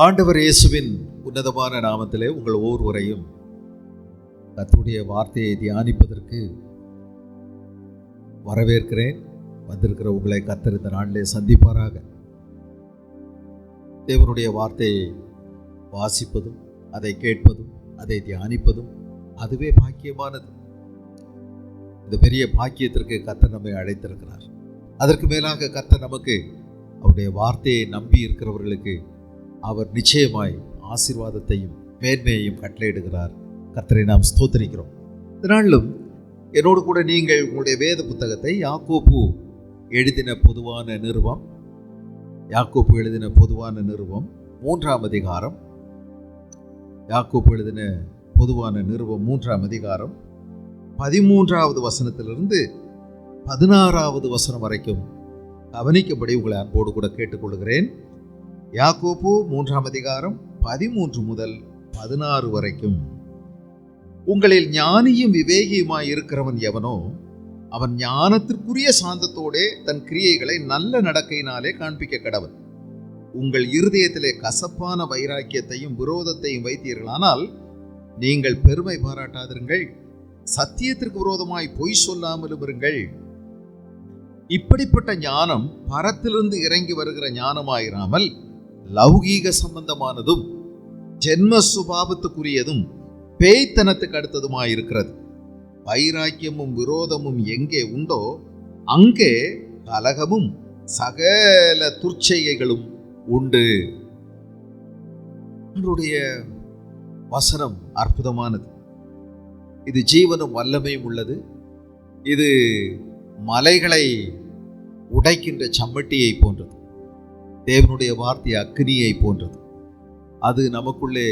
ஆண்டவர் இயேசுவின் உன்னதமான நாமத்திலே உங்கள் ஒவ்வொருவரையும் கர்த்தருடைய வார்த்தையை தியானிப்பதற்கு வரவேற்கிறேன். வந்திருக்கிற உங்களை கர்த்தர் இந்த நாளிலே சந்திப்பாராக. தேவனுடைய வார்த்தையை வாசிப்பதும் அதை கேட்பதும் அதை தியானிப்பதும் அதுவே பாக்கியமானது. இந்த பெரிய பாக்கியத்திற்கு கர்த்தர் நம்மை அழைத்திருக்கிறார். அதற்கு மேலாக கர்த்தர் நமக்கு அவருடைய வார்த்தையை நம்பி இருக்கிறவர்களுக்கு அவர் நிச்சயமாய் ஆசீர்வாதத்தையும் மேன்மையையும் கட்டளையிடுகிறார். கர்த்தரை நாம் ஸ்தோத்திரிக்கிறோம். இதனாலும் என்னோடு கூட நீங்கள் உங்களுடைய வேத புத்தகத்தை யாக்கோப்பு எழுதின பொதுவான நிருபம் 3ஆம் அதிகாரம், யாக்கோப்பு எழுதின பொதுவான நிருபம் 3ஆம் அதிகாரம் 13வது வசனத்திலிருந்து 16வது வசனம் வரைக்கும் கவனிக்கும்படி உங்களை அன்போடு கூட கேட்டுக்கொள்கிறேன். யாக்கோப்பு 3ஆம் அதிகாரம் 13 முதல் 16 வரைக்கும். உங்களில் ஞானியும் விவேகியுமாய் இருக்கிறவன் எவனோ அவன் ஞானத்திற்குரிய சாந்தத்தோடே தன் கிரியைகளை நல்ல நடக்கையினாலே காண்பிக்க கடவன். உங்கள் இருதயத்திலே கசப்பான வைராக்கியத்தையும் விரோதத்தையும் வைத்தீர்களானால் நீங்கள் பெருமை பாராட்டாதிருங்கள். சத்தியத்திற்கு விரோதமாய் பொய் சொல்லாமலும் இருங்கள். இப்படிப்பட்ட ஞானம் பரத்திலிருந்து இறங்கி வருகிற ஞானமாயிராமல் லௌகீக சம்பந்தமானதும் ஜென்ம சுபாவத்துக்குரியதும் பேய்த்தனத்துக்கு அடுத்ததுமாயிருக்கிறது. வைராக்கியமும் விரோதமும் எங்கே உண்டோ அங்கே கலகமும் சகல துர்ச்செய்கைகளும் உண்டு. என்னுடைய வசனம் அற்புதமானது. இது ஜீவனும் வல்லமையும் உள்ளது. இது மலைகளை உடைக்கின்ற சம்மட்டியை போன்றது. தேவனுடைய வார்த்தை அக்கினியை போன்றது. அது நமக்குள்ளே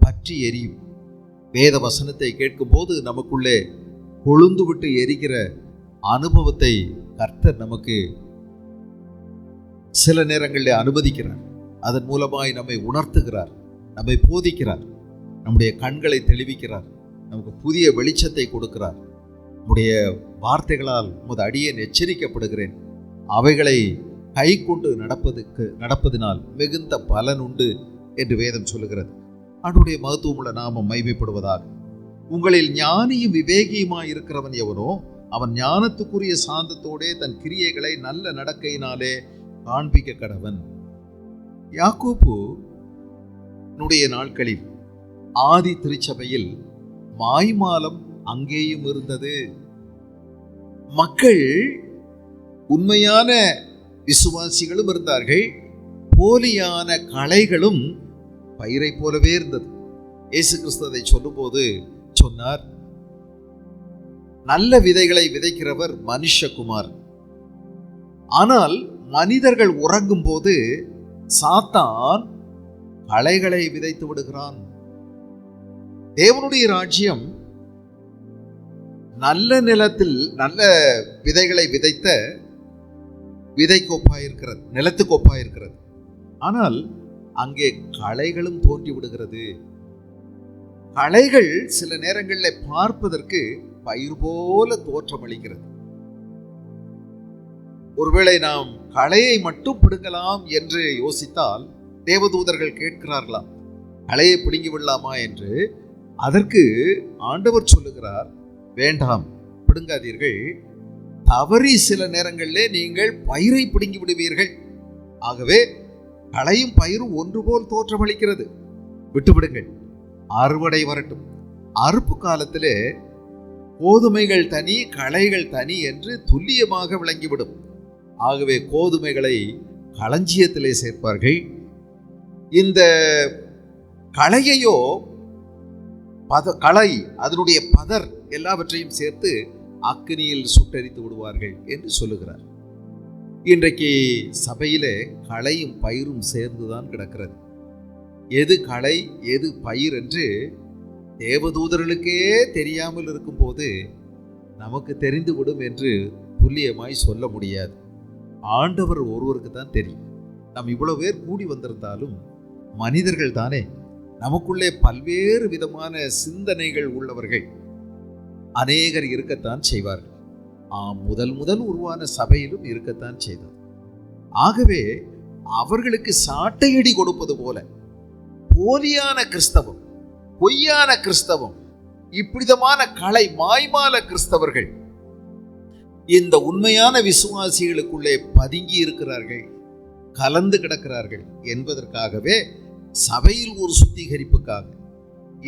பற்றி எரியும். வேத வசனத்தை கேட்கும்போது நமக்குள்ளே கொழுந்து விட்டு எரிகிற அனுபவத்தை கர்த்தர் நமக்கு சில நேரங்களில் அனுமதிக்கிறார். அதன் மூலமாய் நம்மை உணர்த்துகிறார், நம்மை போதிக்கிறார், நம்முடைய கண்களை தெளிவிக்கிறார், நமக்கு புதிய வெளிச்சத்தை கொடுக்கிறார். நம்முடைய வார்த்தைகளால் உமது அடியேன் எச்சரிக்கப்படுகிறேன், அவைகளை கை கொண்டு நடப்பதினால் மிகுந்த பலன் உண்டு என்று வேதம் சொல்லுகிறது. அவனுடைய மகத்துவமுள்ள நாமம் மகிமைப்படுவதாக. உங்களில் ஞானியும் விவேகியுமாய் இருக்கிறவன் எவனோ அவன் ஞானத்துக்குரிய சாந்தத்தோடே தன் கிரியைகளை நல்ல நடக்கையினாலே காண்பிக்க கடவன். யாக்கோப்பு நாட்களில் ஆதி திருச்சபையில் மாய்மாலம் அங்கேயும் இருந்தது. மக்கள் உண்மையான விசுவாசிகளும் இருந்தார்கள், போலியான களைகளும் பயிரை போலவே இருந்தது. இயேசு கிறிஸ்து அதை சொல்லும்போது சொன்னார், நல்ல விதைகளை விதைக்கிறவர் மனுஷகுமார். ஆனால் மனிதர்கள் உறங்கும் போது சாத்தான் களைகளை விதைத்து விடுகிறான். தேவனுடைய ராஜ்யம் நல்ல நிலத்தில் நல்ல விதைகளை விதைத்த விதைக்கு ஒப்பாயிருக்கிறது, நிலத்துக்கு ஒப்பாயிருக்கிறது. ஆனால் அங்கே களைகளும் தோன்றி விடுகிறது. களைகள் சில நேரங்களில் பார்ப்பதற்கு பயிர் போல தோற்றமளிக்கிறது. ஒருவேளை நாம் களையை மட்டும் பிடுங்கலாம் என்று யோசித்தால் தேவதூதர்கள் கேட்கிறார்களாம், களையை பிடுங்கி விடலாமா என்று. அதற்கு ஆண்டவர் சொல்லுகிறார், வேண்டாம், பிடுங்காதீர்கள். தவறி சில நேரங்களிலே நீங்கள் பயிரை பிடுங்கி விடுவீர்கள். ஆகவே களையும் பயிரும் ஒன்று போல் தோற்றமளிக்கிறது, விட்டுவிடுங்கள், அறுவடை வரட்டும். அறுப்பு காலத்திலே கோதுமைகள் தனி களைகள் தனி என்று துல்லியமாக விளங்கிவிடும். ஆகவே கோதுமைகளை களஞ்சியத்திலே சேர்ப்பார்கள். இந்த களையையோ களை அதனுடைய பதர் எல்லாவற்றையும் சேர்த்து அக்கினியில் சுட்டரித்து விடுவார்கள் என்று சொல்லுகிறார். இன்றைக்கு சபையிலே களையும் பயிரும் சேர்ந்துதான் கிடக்கிறது. எது களை எது பயிர் என்று தேவதூதர்களுக்கே தெரியாமல் இருக்கும்போது நமக்கு தெரிந்துவிடும் என்று துல்லியமாய் சொல்ல முடியாது. ஆண்டவர் ஒருவருக்கு தான் தெரியும். நாம் இவ்வளவு பேர் கூடி வந்திருந்தாலும் மனிதர்கள் தானே, நமக்குள்ளே பல்வேறு விதமான சிந்தனைகள் உள்ளவர்கள் அநேகர் இருக்கத்தான் செய்வார்கள். முதல் உருவான சபையிலும் இருக்கத்தான் செய்தார். ஆகவே அவர்களுக்கு சாட்டையடி கொடுப்பது போல போலியான கிறிஸ்தவம், பொய்யான கிறிஸ்தவம், இப்படிதமான கலை மாய்மால கிறிஸ்தவர்கள் இந்த உண்மையான விசுவாசிகளுக்குள்ளே பதுங்கி இருக்கிறார்கள், கலந்து கிடக்கிறார்கள் என்பதற்காகவே சபையில் ஒரு சுத்திகரிப்புக்காக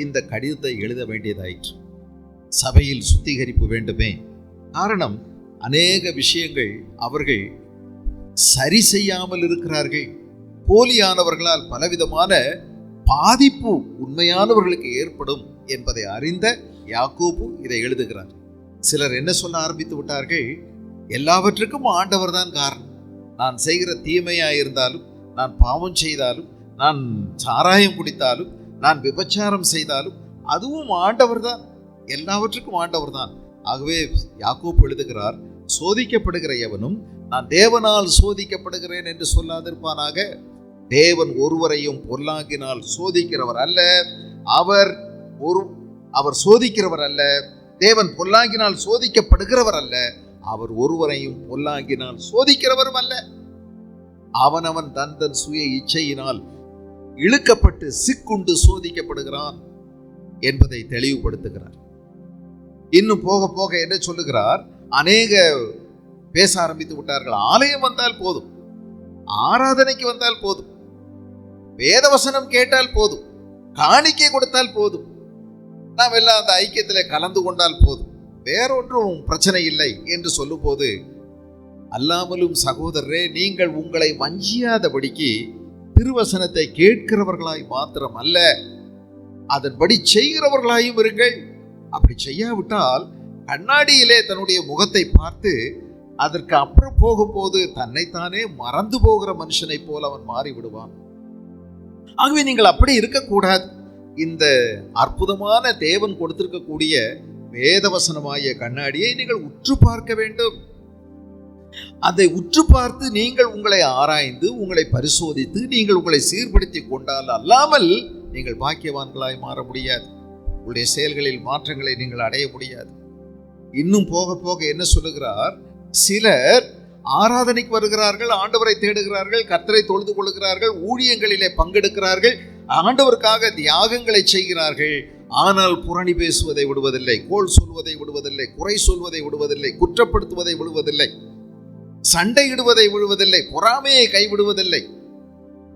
இந்த கடிதத்தை எழுத வேண்டியதாயிற்று. சபையில் சுத்திகரிப்பு வேண்டுமே. காரணம், அநேக விஷயங்கள் அவர்கள் சரி செய்யாமல் இருக்கிறார்கள். போலியானவர்களால் பலவிதமான பாதிப்பு உண்மையானவர்களுக்கு ஏற்படும் என்பதை அறிந்த யாக்கோபு இதை எழுதுகிறார். சிலர் என்ன சொல்ல ஆரம்பித்து விட்டார்கள், எல்லாவற்றுக்கும் ஆண்டவர் தான் காரணம். நான் செய்கிற தீமையாயிருந்தாலும், நான் பாவம் செய்தாலும், நான் சாராயம் குடித்தாலும், நான் விபச்சாரம் செய்தாலும் அதுவும் ஆண்டவர் தான், எல்லாவற்றுக்கும் ஆண்டவர் தான். ஆகவே யாக்கோபு எழுதுகிறார், சோதிக்கப்படுகிற எவனும் நான் தேவனால் சோதிக்கப்படுகிறேன் என்று சொல்லாதிருப்பானாக. தேவன் ஒருவரையும் பொல்லாங்கினால் சோதிக்கிறவர் அல்ல. அவர் சோதிக்கிறவர் அல்ல. தேவன் பொல்லாங்கினால் சோதிக்கப்படுகிறவர் அல்ல. அவர் ஒருவரையும் பொல்லாங்கினால் சோதிக்கிறவரும் அல்ல. அவனவன் தன் சுய இச்சையினால் இழுக்கப்பட்டு சிக்குண்டு சோதிக்கப்படுகிறான் என்பதை தெளிவுபடுத்துகிறார். இன்னும் போக போக என்ன சொல்லுகிறார், அநேக பேச ஆரம்பித்து விட்டார்கள். ஆலயம் வந்தால் போதும், ஆராதனைக்கு வந்தால் போதும், வேதவசனம் கேட்டால் போதும், காணிக்கை கொடுத்தால் போதும், நாம் எல்லாம் அந்த ஐக்கியத்தில் கலந்து கொண்டால் போதும், வேறொன்றும் பிரச்சனை இல்லை என்று சொல்லும் போது, அல்லாமலும் சகோதரரே, நீங்கள் உங்களை வஞ்சியாதபடிக்கு திருவசனத்தை கேட்கிறவர்களாய் மாத்திரம் அல்ல, அதன்படி செய்கிறவர்களாயும் இருங்கள். அப்படி செய்யாவிட்டால் கண்ணாடியிலே தன்னுடைய முகத்தை பார்த்து அதற்கு அப்புறம் போகும்போது தன்னைத்தானே மறந்து போகிற மனுஷனை போல அவன் மாறிவிடுவான். ஆகவே நீங்கள் அப்படி இருக்கக்கூடாது. இந்த அற்புதமான தேவன் கொடுத்திருக்கக்கூடிய வேதவசனமாகிய கண்ணாடியை நீங்கள் உற்று பார்க்க வேண்டும். அதை உற்று பார்த்து நீங்கள் உங்களை ஆராய்ந்து, உங்களை பரிசோதித்து, நீங்கள் உங்களை சீர்படுத்தி கொண்டால் அல்லாமல் நீங்கள் பாக்கியவான்களாய் மாற முடியாது. உங்களுடைய செயல்களில் மாற்றங்களை நீங்கள் அடைய முடியாது. இன்னும் போக போக என்ன சொல்லுகிறார், சிலர் ஆராதனைக்கு வருகிறார்கள், ஆண்டவரை தேடுகிறார்கள், கர்த்தரை தொழுது கொள்கிறார்கள், ஊழியங்களிலே பங்கெடுக்கிறார்கள், ஆண்டவருக்காக தியாகங்களை செய்கிறார்கள். ஆனால் புரணி பேசுவதை விடுவதில்லை, கோள் சொல்வதை விடுவதில்லை, குறை சொல்வதை விடுவதில்லை, குற்றப்படுத்துவதை விடுவதில்லை, சண்டையிடுவதை விடுவதில்லை, பொறாமையை கைவிடுவதில்லை.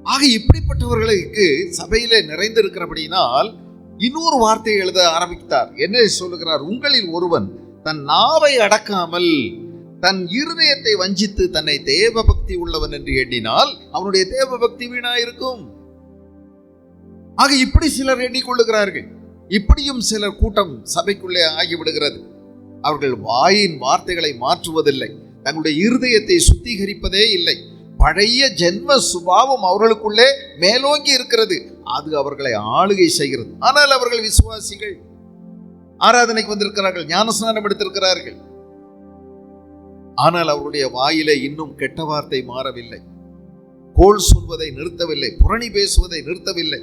ஆக இப்படிப்பட்டவர்களுக்கு சபையிலே நிறைந்திருக்கிறபடியினால் இன்னொரு வார்த்தையை எழுத ஆரம்பித்தார். என்ன சொல்லுகிறார், உங்களில் ஒருவன் தன் நாவை அடக்காமல் தன் இருதயத்தை வஞ்சித்து தன்னை தேவ பக்தி உள்ளவன் என்று எண்ணினால் அவனுடைய தேவ பக்தி வீணாயிருக்கும். ஆக இப்படி சிலர் எண்ணிக்கொள்ளுகிறார்கள். இப்படியும் சிலர் கூட்டம் சபைக்குள்ளே ஆகிவிடுகிறது. அவர்கள் வாயின் வார்த்தைகளை மாற்றுவதில்லை, தங்களுடைய இருதயத்தை சுத்திகரிப்பதே இல்லை. பழைய ஜென்ம சுபாவம் அவர்களுக்குள்ளே மேலோங்கி இருக்கிறது, அது அவர்களை ஆளுகை செய்கிறது. ஆனால் அவர்கள் விசுவாசிகள், ஆராதனைக்கு வந்திருக்கிறார்கள், ஞானஸ்நானம் எடுத்திருக்கிறார்கள். ஆனால் அவருடைய வாயிலே இன்னும் கெட்ட வார்த்தை மாறவில்லை, கோள் சொல்வதை நிறுத்தவில்லை, புரணி பேசுவதை நிறுத்தவில்லை,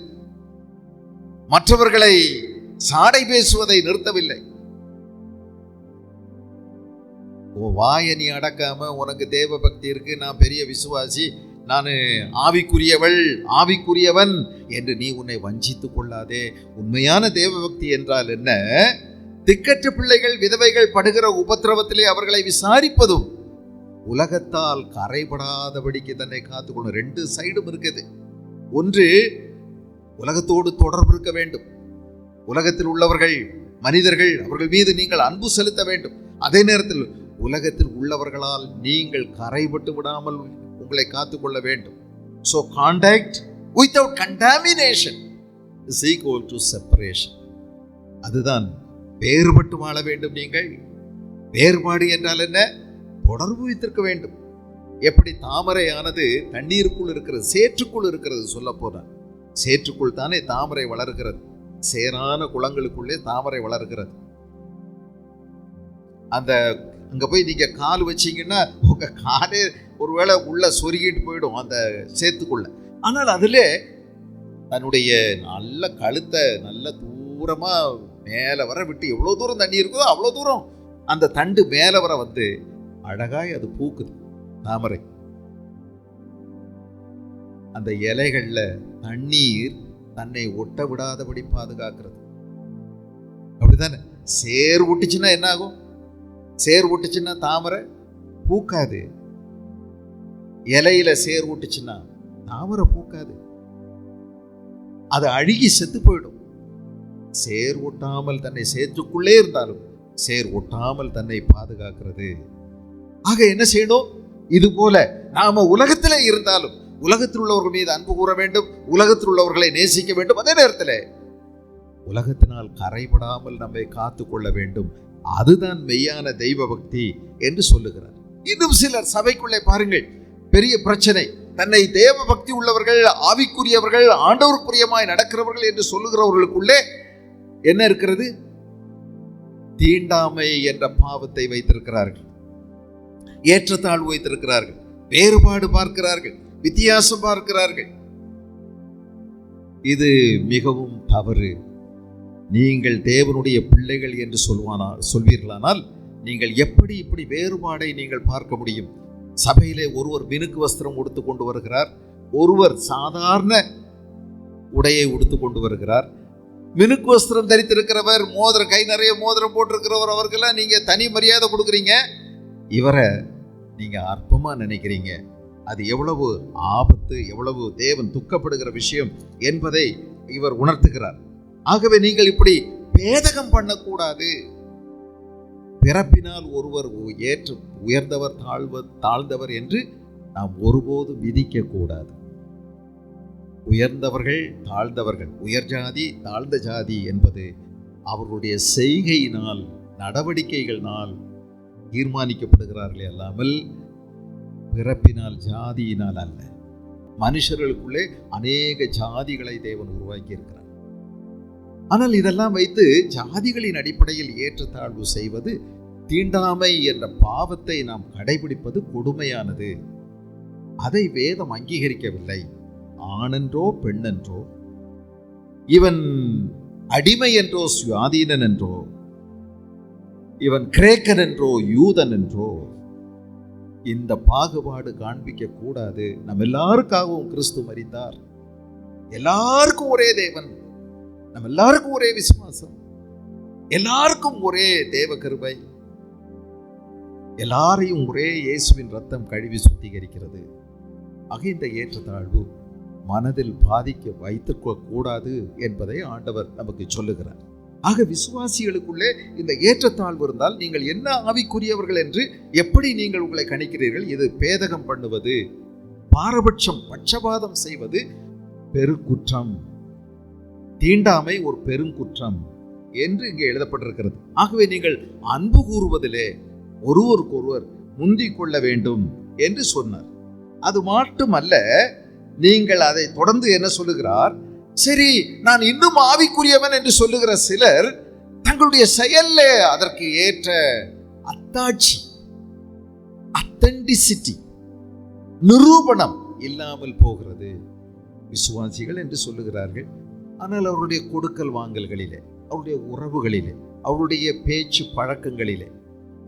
மற்றவர்களை சாடை பேசுவதை நிறுத்தவில்லை. வாயை நீ அடக்காம உனக்கு தேவ பக்தி இருக்கு, நான் பெரிய விசுவாசி, நான் ஆவிக்குரியவள் ஆவிக்குரியவன் என்று நீ உன்னை வஞ்சித்துக் கொள்ளாதே. உண்மையான தேவ பக்தி என்றால் என்ன? திக்கற்ற பிள்ளைகள் விதவைகள் படுகிற உபத்திரவத்திலே அவர்களை விசாரிப்பதும், உலகத்தால் கரைபடாதபடிக்கு தன்னை காத்துக்கொள்ளும். ரெண்டு சைடும் இருக்குது. ஒன்று, உலகத்தோடு தொடர்பு இருக்க வேண்டும். உலகத்தில் உள்ளவர்கள் மனிதர்கள், அவர்கள் மீது நீங்கள் அன்பு செலுத்த வேண்டும். அதே நேரத்தில் உலகத்தில் உள்ளவர்களால் நீங்கள் கரைபட்டு விடாமல் உங்களை காத்துக்கொள்ள வேண்டும். So contact without contamination is equal to separation. அதுதான் வேறுபட்டு வாழ வேண்டும். நீங்கள் வேறுபாடு என்றால் என்ன? தொடர்பு வைத்திருக்க வேண்டும். எப்படி தாமரையானது தண்ணீருக்குள் இருக்கிறது, சேற்றுக்குள் இருக்கிறது. சொல்ல போனால் சேற்றுக்குள் தானே தாமரை வளர்கிறது, சேரான குளங்களுக்குள்ளே தாமரை வளர்கிறது. அந்த அங்கே போய் நீங்கள் கால் வச்சிங்கன்னா உங்கள் காலே ஒருவேளை உள்ள சொருகிட்டு போயிடும் அந்த சேத்துக்குள்ள. ஆனால் அதில் தன்னுடைய நல்ல கழுத்தை நல்ல தூரமாக மேலே வர விட்டு, எவ்வளோ தூரம் தண்ணி இருக்குதோ அவ்வளோ தூரம் அந்த தண்டு மேலே வர வந்து அழகாய் அது பூக்குது தாமரை. அந்த இலைகள்ல தண்ணீர் தன்னை ஒட்ட விடாதபடி பாதுகாக்கிறது. அப்படித்தானே? சேர் ஒட்டுச்சுன்னா என்ன ஆகும்? சேர் ஒட்டுச்சுன்னா தாமரை பூக்காது. இலையில சேர் ஒட்டுச்சுன்னா தாமரை பூக்காது, அது அழுகி செத்து போயிடும். சேர் ஒட்டாமல் தன்னை சேற்றுக்குள்ளே இருந்தாலும் சேர் ஒட்டாமல் தன்னை பாதுகாக்கிறது. ஆக என்ன செய்யணும்? இது போல நாம உலகத்திலே இருந்தாலும் உலகத்தில் உள்ளவர்கள் மீது அன்பு கூற வேண்டும், உலகத்தில் உள்ளவர்களை நேசிக்க வேண்டும். அதே நேரத்தில் உலகத்தினால் கரைபடாமல் நம்மை காத்து கொள்ள வேண்டும். அதுதான் மெய்யான தெய்வ பக்தி என்று சொல்லுகிறார். இன்னும் சிலர் சபைக்குள்ளே பாருங்கள், பெரிய பிரச்சனை. தன்னை தேவ பக்தி உள்ளவர்கள், ஆவிக்குரியவர்கள், ஆண்டவருக்குரியமாய் நடக்கிறவர்கள் என்று சொல்லுகிறவர்களுக்குள்ளே என்ன இருக்கிறது? தீண்டாமை என்ற பாவத்தை வைத்திருக்கிறார்கள், ஏற்றத்தாழ்வு வைத்திருக்கிறார்கள், வேறுபாடு பார்க்கிறார்கள், வித்தியாசம் பார்க்கிறார்கள். இது மிகவும் தவறு. நீங்கள் தேவனுடைய பிள்ளைகள் என்று சொல்வீர்களானால் நீங்கள் எப்படி இப்படி வேறுபாடை நீங்கள் பார்க்க முடியும்? சபையிலே ஒருவர் மினுக்கு வஸ்திரம் உடுத்து கொண்டு வருகிறார், ஒருவர் சாதாரண உடையை உடுத்து கொண்டு வருகிறார். மினுக்கு வஸ்திரம் தரித்திருக்கிறவர், மோதிரம், கை நிறைய மோதிரம் போட்டிருக்கிறவர், அவர்களெல்லாம் நீங்க தனி மரியாதை கொடுக்குறீங்க. இவரை நீங்க அற்பமா நினைக்கிறீங்க. அது எவ்வளவு ஆபத்து, எவ்வளவு தேவன் துக்கப்படுகிற விஷயம் என்பதை இவர் உணர்த்துகிறார். ஆகவே நீங்கள் இப்படி பேதகம் பண்ணக்கூடாது. பிறப்பினால் ஒருவர் உயர்ந்தவர் தாழ்ந்தவர் என்று நாம் ஒருபோதும் விதிக்க கூடாது. உயர்ந்தவர்கள் தாழ்ந்தவர்கள், உயர் ஜாதி தாழ்ந்த ஜாதி என்பது அவர்களுடைய செய்கையினால், நடவடிக்கைகளினால் தீர்மானிக்கப்படுகிறார்களே அல்லாமல் பிறப்பினால் ஜாதியினால் அல்ல. மனுஷர்களுக்குள்ளே அநேக ஜாதிகளை தேவன் உருவாக்கி இருக்கிறார். ஆனால் இதெல்லாம் வைத்து ஜாதிகளின் அடிப்படையில் ஏற்றத்தாழ்வு செய்வது, தீண்டாமை என்ற பாவத்தை நாம் கடைபிடிப்பது கொடுமையானது. அதை வேதம் அங்கீகரிக்கவில்லை. ஆணென்றோ பெண்ணென்றோ, இவன் அடிமை என்றோ சுயாதீனன் என்றோ, இவன் கிரேக்கன் என்றோ யூதன் என்றோ இந்த பாகுபாடு காண்பிக்க கூடாது. நம்ம எல்லாருக்காகவும் கிறிஸ்து மரித்தார். எல்லாருக்கும் ஒரே தேவன், நம்ம எல்லாருக்கும் ஒரே விசுவாசம், எல்லாருக்கும் ஒரே தேவ கிருபை, எல்லாரையும் ஒரே இயேசுவின் ரத்தம் கழுவி சுத்திகரிக்கிறது. ஆக இந்த ஏற்றத்தாழ்வு மனதில் பாதிக்க வைத்துக்க கூடாது என்பதை ஆண்டவர் நமக்கு சொல்லுகிறார். ஆக விசுவாசிகளுக்குள்ளே இந்த ஏற்றத்தாழ்வு இருந்தால் நீங்கள் என்ன ஆவிக்குரியவர்கள் என்று எப்படி நீங்கள் உங்களை கணிக்கிறீர்கள்? இது பேதகம் பண்ணுவது, பாரபட்சம், பட்சபாதம் செய்வது பெருங்குற்றம். தீண்டாமை ஒரு பெருங்குற்றம் என்று இங்கே எழுதப்பட்டிருக்கிறது. ஆகவே நீங்கள் அன்பு கூறுவதிலே ஒருவருக்கொருவர் முந்திக் கொள்ள வேண்டும் என்று சொன்னார். அது மட்டுமல்ல, நீங்கள் அதை தொடர்ந்து என்ன சொல்லுகிறார்? சரி, நான் இன்னும் ஆவிக்குரியவன் என்று சொல்லுகிற சிலர் தங்களுடைய செயல்ல அதற்கு ஏற்ற அத்தாட்சி, அத்தென்டிசிட்டி, நிரூபணம் இல்லாமல் போகிறது. விசுவாசிகள் என்று சொல்லுகிறார்கள், ஆனால் அவருடைய கொடுக்கல் வாங்கல்களிலே, அவருடைய உறவுகளிலே, அவருடைய பேச்சு பழக்கங்களிலே,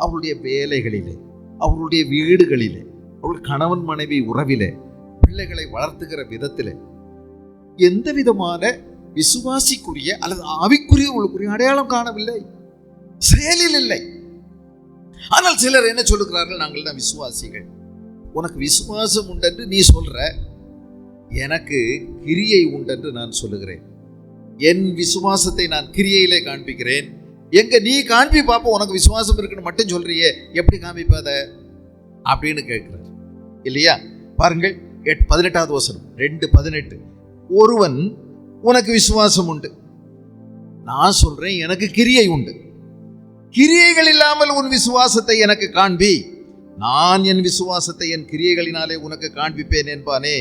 அவருடைய வேலைகளிலே, அவருடைய வீடுகளிலே, அவருடைய கணவன் மனைவி உறவிலே, பிள்ளைகளை வளர்த்துகிற விதத்திலே எந்த விதமான விசுவாசிக்குரிய அல்லது ஆவிக்குரிய அடையாளம் காணவில்லை, செயலில் இல்லை. ஆனால் சிலர் என்ன சொல்லுகிறார்கள்? நாங்கள் தான் விசுவாசிகள். உனக்கு விசுவாசம் உண்டென்று நீ சொல்ற, எனக்கு கிரியை உண்டென்று நான் சொல்லுகிறேன். என் விசுவாசத்தை நான் கிரியையிலே காண்பிக்கிறேன். எங்க நீ காண்பி பாப்ப, உனக்கு விசுவாசம் இருக்குன்னு மட்டும் சொல்றியே, எப்படி காண்பிப்பாத அப்படின்னு கேட்கிறார் இல்லையா? பாருங்கள் 18வது வசனம், 2:18. ஒருவன் உனக்கு விசுவாசம் உண்டு, நான் சொல்றேன் எனக்கு கிரியை உண்டு. கிரியைகள் இல்லாமல் உன் விசுவாசத்தை எனக்கு காண்பி, நான் என் விசுவாசத்தை என் கிரியைகளினாலே உனக்கு காண்பிப்பேன் என்பானே.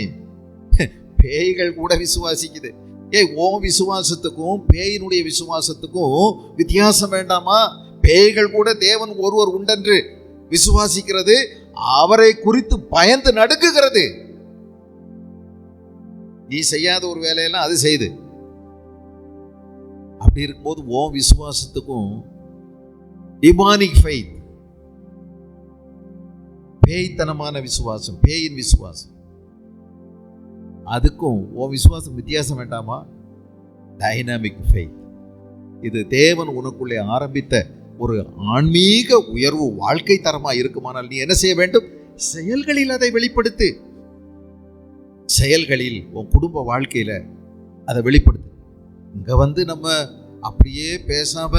பேய்கள் கூட விசுவாசிக்குது. உன் விசுவாசத்துக்கும் பேயினுடைய விசுவாசத்துக்கும் வித்தியாசம் வேண்டாமா? பேய்கள் கூட தேவன் ஒருவர் உண்டென்று விசுவாசிக்கிறது, அவரை குறித்து பயந்து நடுக்குகிறது. நீ செய்யாத ஒரு வேலையெல்லாம் அது செய்து. அப்படி இருக்கும்போது உன் விசுவாசத்துக்கும் டிமானிக் ஃபெய்த், பேய்த்தனமான விசுவாசம், பேயின் விசுவாசம். அதுக்கும் உன் விசுவாசம் வித்தியாசம் வேண்டாமா? Dynamic faith. இது தேவன் உனக்குள்ளே ஆரம்பித்த ஒரு ஆன்மீக உயர்வு வாழ்க்கை தரமா இருக்குமானால் நீ என்ன செய்ய வேண்டும்? செயல்களில் அதை வெளிப்படுத்து. செயல்களில் உன் குடும்ப வாழ்க்கையில அதை வெளிப்படுத்து. இங்க நம்ம அப்படியே பேசாம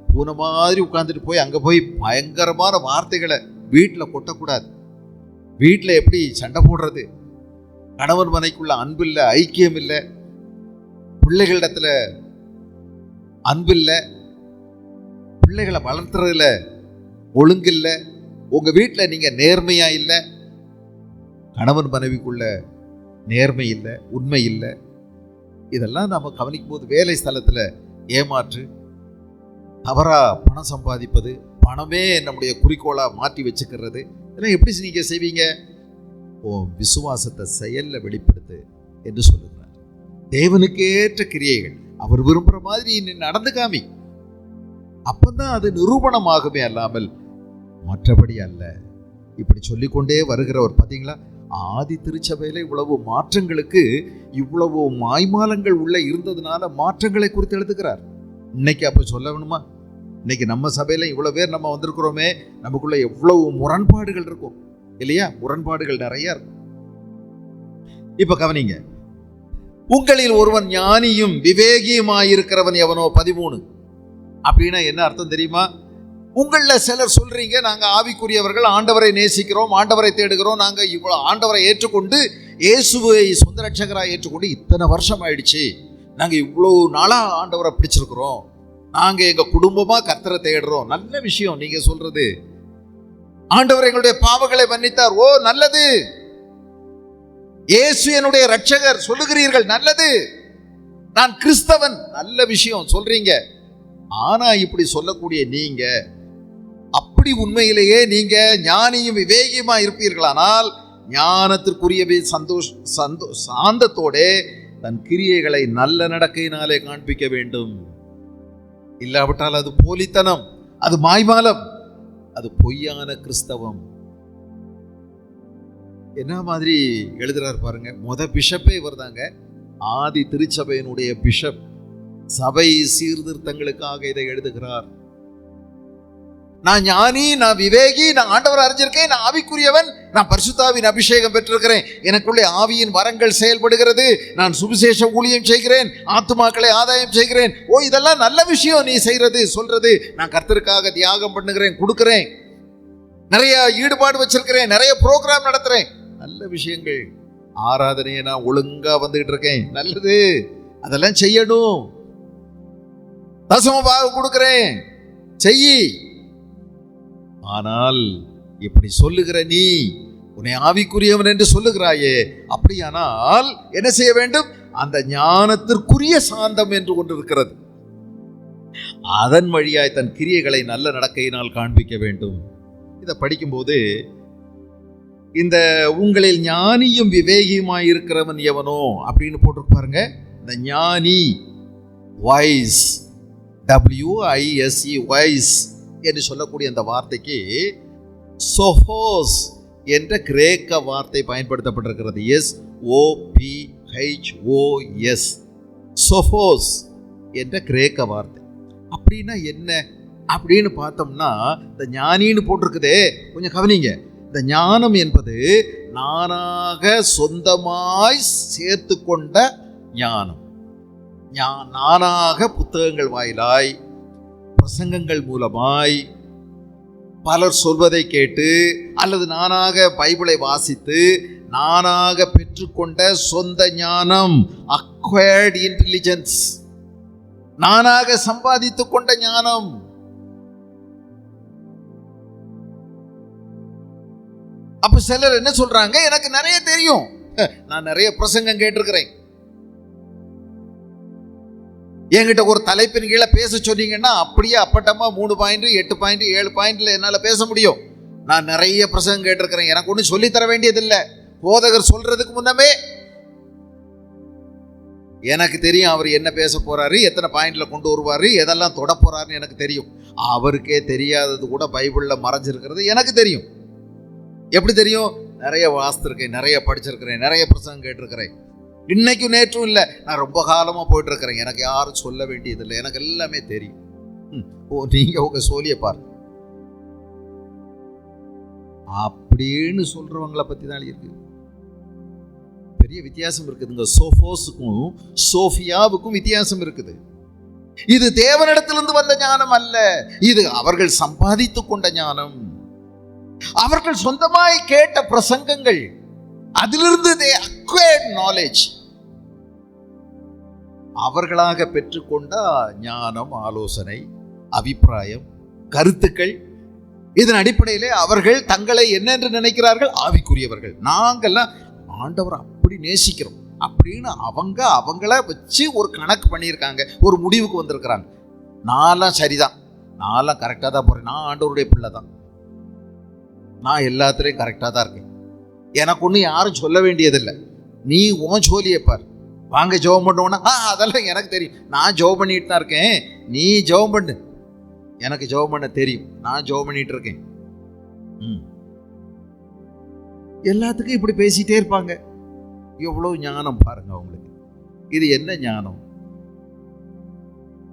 பூனை மாதிரி உட்கார்ந்துட்டு போய் அங்க போய் பயங்கரமான வார்த்தைகளை வீட்டில் கொட்டக்கூடாது. வீட்டில் எப்படி சண்டை போடுறது, கணவன் மனைக்குள்ள அன்பு இல்லை, ஐக்கியம் இல்லை, பிள்ளைகளிடத்துல அன்பு இல்லை, பிள்ளைகளை வளர்த்துறதுல ஒழுங்கு இல்லை, உங்க வீட்டில் நீங்க நேர்மையா இல்லை, கணவன் மனைவிக்குள்ள நேர்மை இல்லை, உண்மை இல்லை, இதெல்லாம் நம்ம கவனிக்கும் போது வேலை ஸ்தலத்தில் ஏமாற்று, தவறா பணம் சம்பாதிப்பது, பணமே நம்முடைய குறிக்கோளா மாற்றி வச்சுக்கிறது, இதெல்லாம் எப்படி நீங்க செய்வீங்க? விசுவாசத்தை செயல்ல வெளிப்படுத்து என்று சொல்லுகிறார். தேவனுக்கு ஏற்ற கிரியைகள் அவர் விரும்புற மாதிரி நீ நடந்து காமி. அப்பதான் அது நிரூபணமாகவே அல்லாமல் மற்றபடி அல்ல. இப்படி சொல்லிக்கொண்டே வருகிறவர் பார்த்தீங்களா? ஆதி திருச்சபையில இவ்வளவு மாற்றங்களுக்கு இவ்வளவு மாய்மாலங்கள் உள்ள இருந்ததுனால மாற்றங்களை குறித்து எழுதுகிறார். இன்னைக்கு அப்ப சொல்ல வேணுமா? இன்னைக்கு நம்ம சபையில இவ்வளவு பேர் நம்ம வந்திருக்கிறோமே, நமக்குள்ள எவ்வளவு முரண்பாடுகள் இருக்கும் இல்லையா? முரண்பாடுகள் நிறைய இருக்கும். இப்ப கவனிங்க, உங்களில் ஒருவன் ஞானியும் விவேகியுமாயிருக்கிறவன் எவனோ. 13 அப்படின்னா என்ன அர்த்தம் தெரியுமா? உங்கள சிலர் சொல்றீங்க, நாங்க ஆவிக்குரியவர்கள், ஆண்டவரை நேசிக்கிறோம், ஆண்டவரை தேடுகிறோம், நாங்க இவ்வளவு ஆண்டவரை ஏற்றுக்கொண்டு இயேசுவை சொந்த ரட்சகராக ஏற்றுக்கொண்டு இத்தனை வருஷம் ஆயிடுச்சு, நாங்க இவ்வளவு நாளா ஆண்டவரை பிடிச்சிருக்கிறோம், நாங்க எங்க குடும்பமா கர்த்தரை தேடுறோம். நல்ல விஷயம் நீங்க சொல்றது. ஆண்டவர் எங்களுடைய பாவங்களை மன்னித்தார், ஓ நல்லது. இயேசு என்னுடைய ரட்சகர் சொல்லுகிறீர்கள், நல்லது. நான் கிறிஸ்தவன், நல்ல விஷயம் சொல்றீங்க. ஆனா இப்படி சொல்லக்கூடிய நீங்க அப்படி உண்மையிலேயே நீங்க ஞானியும் விவேகியுமா இருப்பீர்களானால் ஞானத்திற்குரியவை சாந்தத்தோட தன் கிரியைகளை நல்ல நடக்கையினாலே காண்பிக்க வேண்டும். இல்லாவிட்டால் அது போலித்தனம், அது மாய்மாலம், அது பொய்யான கிறிஸ்தவம். என்ன மாதிரி எழுதுறாரு பாருங்க. பிஷப்பே இவர் தாங்க, ஆதி திருச்சபையினுடைய பிஷப். சபை சீர்திருத்தங்களுக்காக இதை எழுதுகிறார். நான் ஞானி, நான் விவேகி, நான் ஆண்டவர் அறிஞ்சிருக்கேன், நான் ஆவிக்குரியவன், நான் பரிசுத்தாவின் அபிஷேகம் பெற்றிருக்கிறேன், எனக்குள்ளே ஆவியின் வரங்கள் செயல்படுகிறது, நான் சுவிசேஷ ஊழியம் செய்கிறேன், ஆத்துமாக்களை ஆதாயம் செய்கிறேன். ஓ இதெல்லாம் நல்ல விஷயம் நீ செய்யறது சொல்றது. நான் கர்த்தருக்காக தியாகம் பண்ணுகிறேன், கொடுக்கிறேன், நிறைய ஈடுபாடு வச்சிருக்கிறேன், நிறைய ப்ரோக்ராம் நடத்துறேன், நல்ல விஷயங்கள். ஆராதனையை நான் ஒழுங்கா வந்துகிட்டு இருக்கேன், நல்லது, அதெல்லாம் செய்யணும். தசமபாகம் கொடுக்கிறேன், செய்யி. ஆனால் இப்படி சொல்லுகிற நீ உன்னை ஆவிக்குரியவன் என்று சொல்லுகிறாயே, அப்படியானால் என்ன செய்ய வேண்டும்? அந்த ஞானத்திற்குரிய சாந்தம் என்று ஒன்று இருக்கிறது, அதன் வழியாய் தன் கிரியைகளை நல்ல நடக்கையினால் காண்பிக்க வேண்டும். இதை படிக்கும்போது இந்த உங்களில் ஞானியும் விவேகியுமாய் இருக்கிறவன் எவனோ அப்படின்னு போட்டிருப்பாருங்க. இந்த ஞானி, வைஸ், WISE, வைஸ் என்று சொல்லக்கூடிய அந்த வார்த்தைக்கு சோஃபோஸ் என்ற கிரேக்க வார்த்தை பயன்படுத்தப்பட்டிருக்கிறது. SOPHOS, சோஃபோஸ் என்ற கிரேக்க வார்த்தை. அப்படின்னா என்ன அப்படின்னு பார்த்தோம்னா, இந்த ஞானின்னு போட்டிருக்குதே, கொஞ்சம் கவனிங்க. இந்த ஞானம் என்பது நானாக சொந்தமாய் சேர்த்து கொண்ட ஞானம். நானாக புத்தகங்கள் வாயிலாய், பிரசங்கங்கள் மூலமாய், பலர் சொல்வதை கேட்டு, அல்லது நானாக பைபிளை வாசித்து நானாக பெற்றுக்கொண்ட சொந்த ஞானம், அக்வயர்ட் இன்டெலிஜென்ஸ், நானாக சம்பாதித்துக் கொண்ட ஞானம். அப்ப சிலர் என்ன சொல்றாங்க? எனக்கு நிறைய தெரியும், நான் நிறைய பிரசங்கம் கேட்டிருக்கிறேன், என்கிட்ட ஒரு தலைப்பின் கீழே பேச சொன்னீங்கன்னா அப்படியே அப்பட்டமா 3 பாயிண்ட் 8 பாயிண்ட் 7 பாயிண்ட்ல என்னால பேச முடியும். நான் நிறைய பிரசங்கம் கேட்டிருக்கிறேன், எனக்கு ஒன்றும் சொல்லி தர வேண்டியதில்லை. போதகர் சொல்றதுக்கு முன்னமே எனக்கு தெரியும் அவர் என்ன பேச போறாரு, எத்தனை பாயிண்ட்ல கொண்டு வருவாரு, எதெல்லாம் தொட போறாருன்னு எனக்கு தெரியும். அவருக்கே தெரியாதது கூட பைபிள்ல மறைஞ்சிருக்கிறது எனக்கு தெரியும். எப்படி தெரியும்? நிறைய வாசித்திருக்கேன், நிறைய படிச்சிருக்கிறேன், நிறைய பிரசங்கம் கேட்டிருக்கிறேன். இன்னைக்கும் நேற்றும் இல்லை, நான் ரொம்ப காலமா போயிட்டு இருக்கிறேன், எனக்கு யாரும் சொல்ல வேண்டியதில்லை, எனக்கு எல்லாமே தெரியும். ஓ, நீங்க உங்க சோழியை பாருங்க அப்படின்னு சொல்றவங்களை பத்தி தான் இருக்கு. பெரிய வித்தியாசம் இருக்குதுங்க. சோஃபோஸுக்கும் சோஃபியாவுக்கும் வித்தியாசம் இருக்குது. இது தேவனிடத்திலிருந்து வந்த ஞானம் அல்ல, இது அவர்கள் சம்பாதித்துக் கொண்ட ஞானம். அவர்கள் சொந்தமாய் கேட்ட பிரசங்கங்கள், அதிலிருந்து they acquired knowledge. அவர்களாக பெற்றுக்கொண்ட ஞானம், ஆலோசனை, அபிப்பிராயம், கருத்துக்கள், இதன் அடிப்படையிலே அவர்கள் தங்களை என்னென்று நினைக்கிறார்கள்? ஆவிக்குரியவர்கள். நாங்கெல்லாம் ஆண்டவர் அப்படி நேசிக்கிறோம் அப்படின்னு அவங்கள வச்சு ஒரு கணக்கு பண்ணியிருக்காங்க, ஒரு முடிவுக்கு வந்திருக்கிறாங்க. நான்லாம் சரிதான், நான்லாம் கரெக்டாக தான் போறேன், நான் ஆண்டவருடைய பிள்ளை தான், நான் எல்லாத்துலேயும் கரெக்டாக தான் இருக்கேன், எனக்கு ஒன்றும் யாரும் சொல்ல வேண்டியதில்லை, நீ உன் சோழியை பார், வாங்க ஜெபம் பண்ணுவோன்னா அதெல்லாம் எனக்கு தெரியும், நான் ஜெபம் பண்ணிட்டு தான் இருக்கேன், நீ ஜெபம் பண்ணு, எனக்கு ஜெபம் பண்ண தெரியும், நான் ஜெபம் பண்ணிட்டு இருக்கேன். எல்லாத்துக்கும் இப்படி பேசிட்டே இருப்பாங்க. எவ்வளவு ஞானம் பாருங்க அவங்களுக்கு. இது என்ன ஞானம்?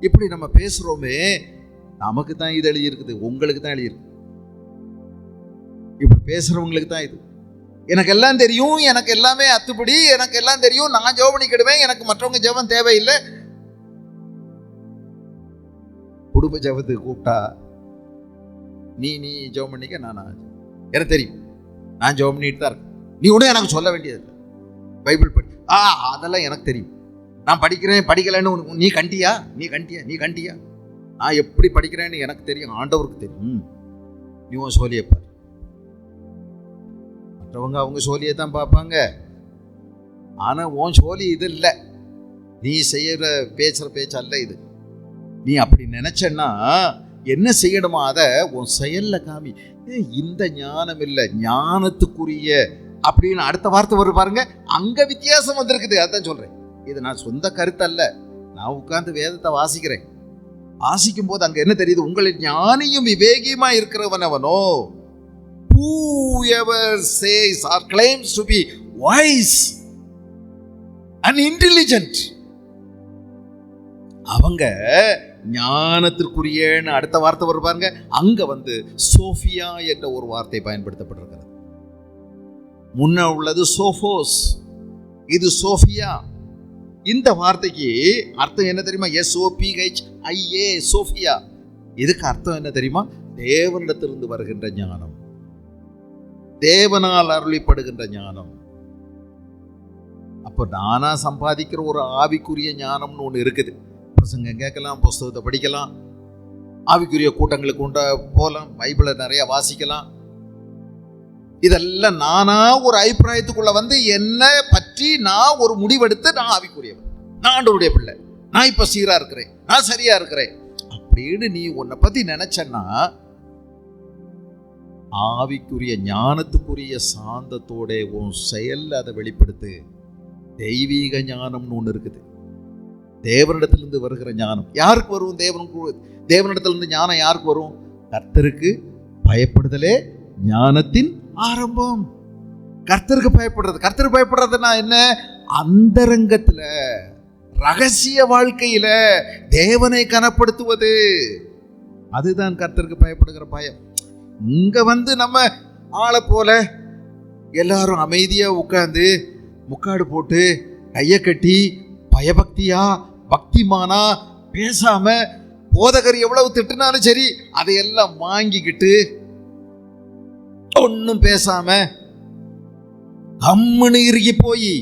இப்படி நம்ம பேசுறோமே, நமக்கு தான் இது எழுதியிருக்குது, உங்களுக்கு தான் எழுதியிருக்கு. இப்படி பேசுறவங்களுக்கு தான் இது. எனக்கு எல்லாம் தெரியும், எனக்கு எல்லாமே அத்துப்படி, எனக்கு எல்லாம் தெரியும், நான் ஜெபம் பண்ணிக்கிடுவேன், எனக்கு மற்றவங்க ஜெபம் தேவையில்லை. குடும்ப ஜெபத்துக்கு கூப்பிட்டா நீ ஜெபம் பண்ணிக்க, நான் எனக்கு தெரியும், நான் ஜெபம் பண்ணிட்டு தான் இருக்கேன், நீ ஒன்றும் எனக்கு சொல்ல வேண்டியது, பைபிள் படி, அதெல்லாம் எனக்கு தெரியும், நான் படிக்கிறேன் படிக்கலைன்னு நீ கண்டியா, நான் எப்படி படிக்கிறேன்னு எனக்கு தெரியும், ஆண்டவருக்கு தெரியும், நீ உன் சோழியை பாரு. மற்றவங்க அவங்க சோழியை தான் பார்ப்பாங்க, ஆனால் உன் சோழி இது இல்லை, நீ செய்யற பேசுகிற பேச்சு அல்ல இது. நீ அப்படி நினைச்சன்னா என்ன செய்யணுமோ அதை உன் செயல்ல காமி. இந்த ஞானம் இல்லை, ஞானத்துக்குரிய அப்படின்னு அடுத்த வார்த்தை வரும் பாருங்க, அங்க வித்தியாசம் வந்திருக்குது. அதான் சொல்றேன், இது நான் சொந்த கருத்து அல்ல, நான் உட்கார்ந்து வேதத்தை வாசிக்கிறேன். வாசிக்கும் போது அங்க என்ன தெரியுது? உங்களின் ஞானியும் விவேகியுமா இருக்கிறவன் அவனோ. Whoever says or claims to be wise and intelligent, அவங்க ஞானத்திற்குரியன்னு அடுத்த வார்த்தை வரும் பாருங்க, அங்க சோஃபியா என்ற ஒரு வார்த்தை பயன்படுத்தப்பட்டிருக்கிறது. முன்ன உள்ளது சோஃபோஸ், இது சோஃபியா. இந்த வார்த்தைக்கு அர்த்தம் என்ன தெரியுமா? SOPHIA, Sophia. இதுக்கு அர்த்தம் என்ன தெரியுமா? தேவனிடத்திலிருந்து வருகின்ற ஞானம், தேவனால் அருளிப்படுகின்ற ஞானம். அப்போ நானா சம்பாதிக்கிற ஒரு ஆவிக்குரிய ஞானம்னு ஒன்று இருக்குது. பிரசங்கம் கேட்கலாம், புஸ்தகத்தை படிக்கலாம், ஆவிக்குரிய கூட்டங்களுக்கு போகலாம், பைபிளை நிறைய வாசிக்கலாம். இதெல்லாம் நானா ஒரு அபிப்பிராயத்துக்குள்ள என்ன பற்றி நான் ஒரு முடிவெடுத்து, நான் ஆவிக்குரியவன், நான் ஆண்டவருடைய பிள்ளை, நான் இப்ப சீரா இருக்கிறேன், நான் சரியா இருக்கிறேன் அப்படின்னு நீ உன்னை பத்தி நினைச்சன்னா, ஆவிக்குரிய ஞானத்துக்குரிய சாந்தத்தோட உன் செயல் அதை வெளிப்படுத்து. தெய்வீக ஞானம்னு ஒன்று இருக்குது. தேவனிடத்திலிருந்து வருகிற ஞானம் யாருக்கு வரும்? தேவனிடத்திலிருந்து ஞானம் யாருக்கு வரும்? கர்த்தருக்கு பயப்படுதலே ஞானத்தின் ஆரம்பம். கர்த்தருக்கு பயப்படுறதுன்னா என்ன? அந்தரங்கத்துல, ரகசிய வாழ்க்கையில தேவனை கனப்படுத்துவது, அதுதான் கர்த்தருக்கு பயப்படுகிற பயம். இங்க நம்ம ஆளை போல எல்லாரும் அமைதியா உட்கார்ந்து முக்காடு போட்டு கைய கட்டி பயபக்தியா பக்திமானா பேசாம, போதகர் எவ்வளவு திட்டுனாலும் சரி அதையெல்லாம் வாங்கிக்கிட்டு ஒன்னும் பேசாம கம்முன்னு இறுகி போய்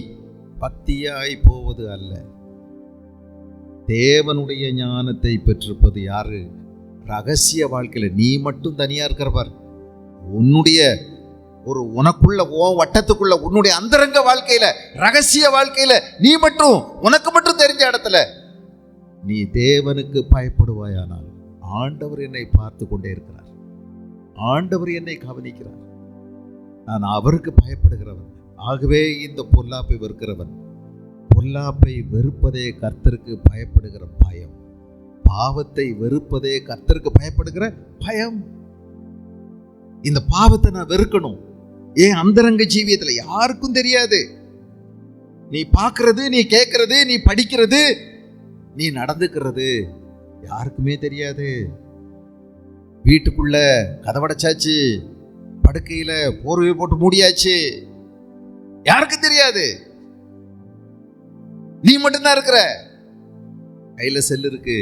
பக்தியாய் போவது அல்ல. தேவனுடைய ஞானத்தை பெற்றிருப்பது யாரு? ரகசிய வாழ்க்கையில நீ மட்டும் தனியா இருக்கிறவர், உன்னுடைய ஒரு உனக்குள்ள வட்டத்துக்குள்ள, உன்னுடைய அந்தரங்க வாழ்க்கையில, ரகசிய வாழ்க்கையில நீ மட்டும், உனக்கு மட்டும் தெரிஞ்ச இடத்துல நீ தேவனுக்கு பயப்படுவாயானால், ஆண்டவர் என்னை பார்த்து கொண்டே இருக்கிறார், ஆண்டவர் என்னை கவனிக்கிறார், நான் அவருக்கு பயப்படுகிறவன், ஆகவே இந்த பொல்லாப்பை வெறுக்கிறவன். பொல்லாப்பை வெறுப்பதே கர்த்தருக்கு பயப்படுகிற பயம், பாவத்தை வெறுப்பதே கர்த்தருக்கு பயப்படுகிற பயம். இந்த பாவத்தை நான் வெறுக்கணும். ஏன்? அந்தரங்க ஜீவியத்தில் யாருக்கும் தெரியாது. நீ பார்க்கிறது, நீ கேட்கறது, நீ படிக்கிறது, நீ நடந்துக்கிறது யாருக்குமே தெரியாது. வீட்டுக்குள்ள கதவடைச்சாச்சு, படுக்கையில போர்வை போட்டு மூடியாச்சு, யாருக்கும் தெரியாது. நீ மட்டும்தான் இருக்கிற. கையில செல் இருக்கு.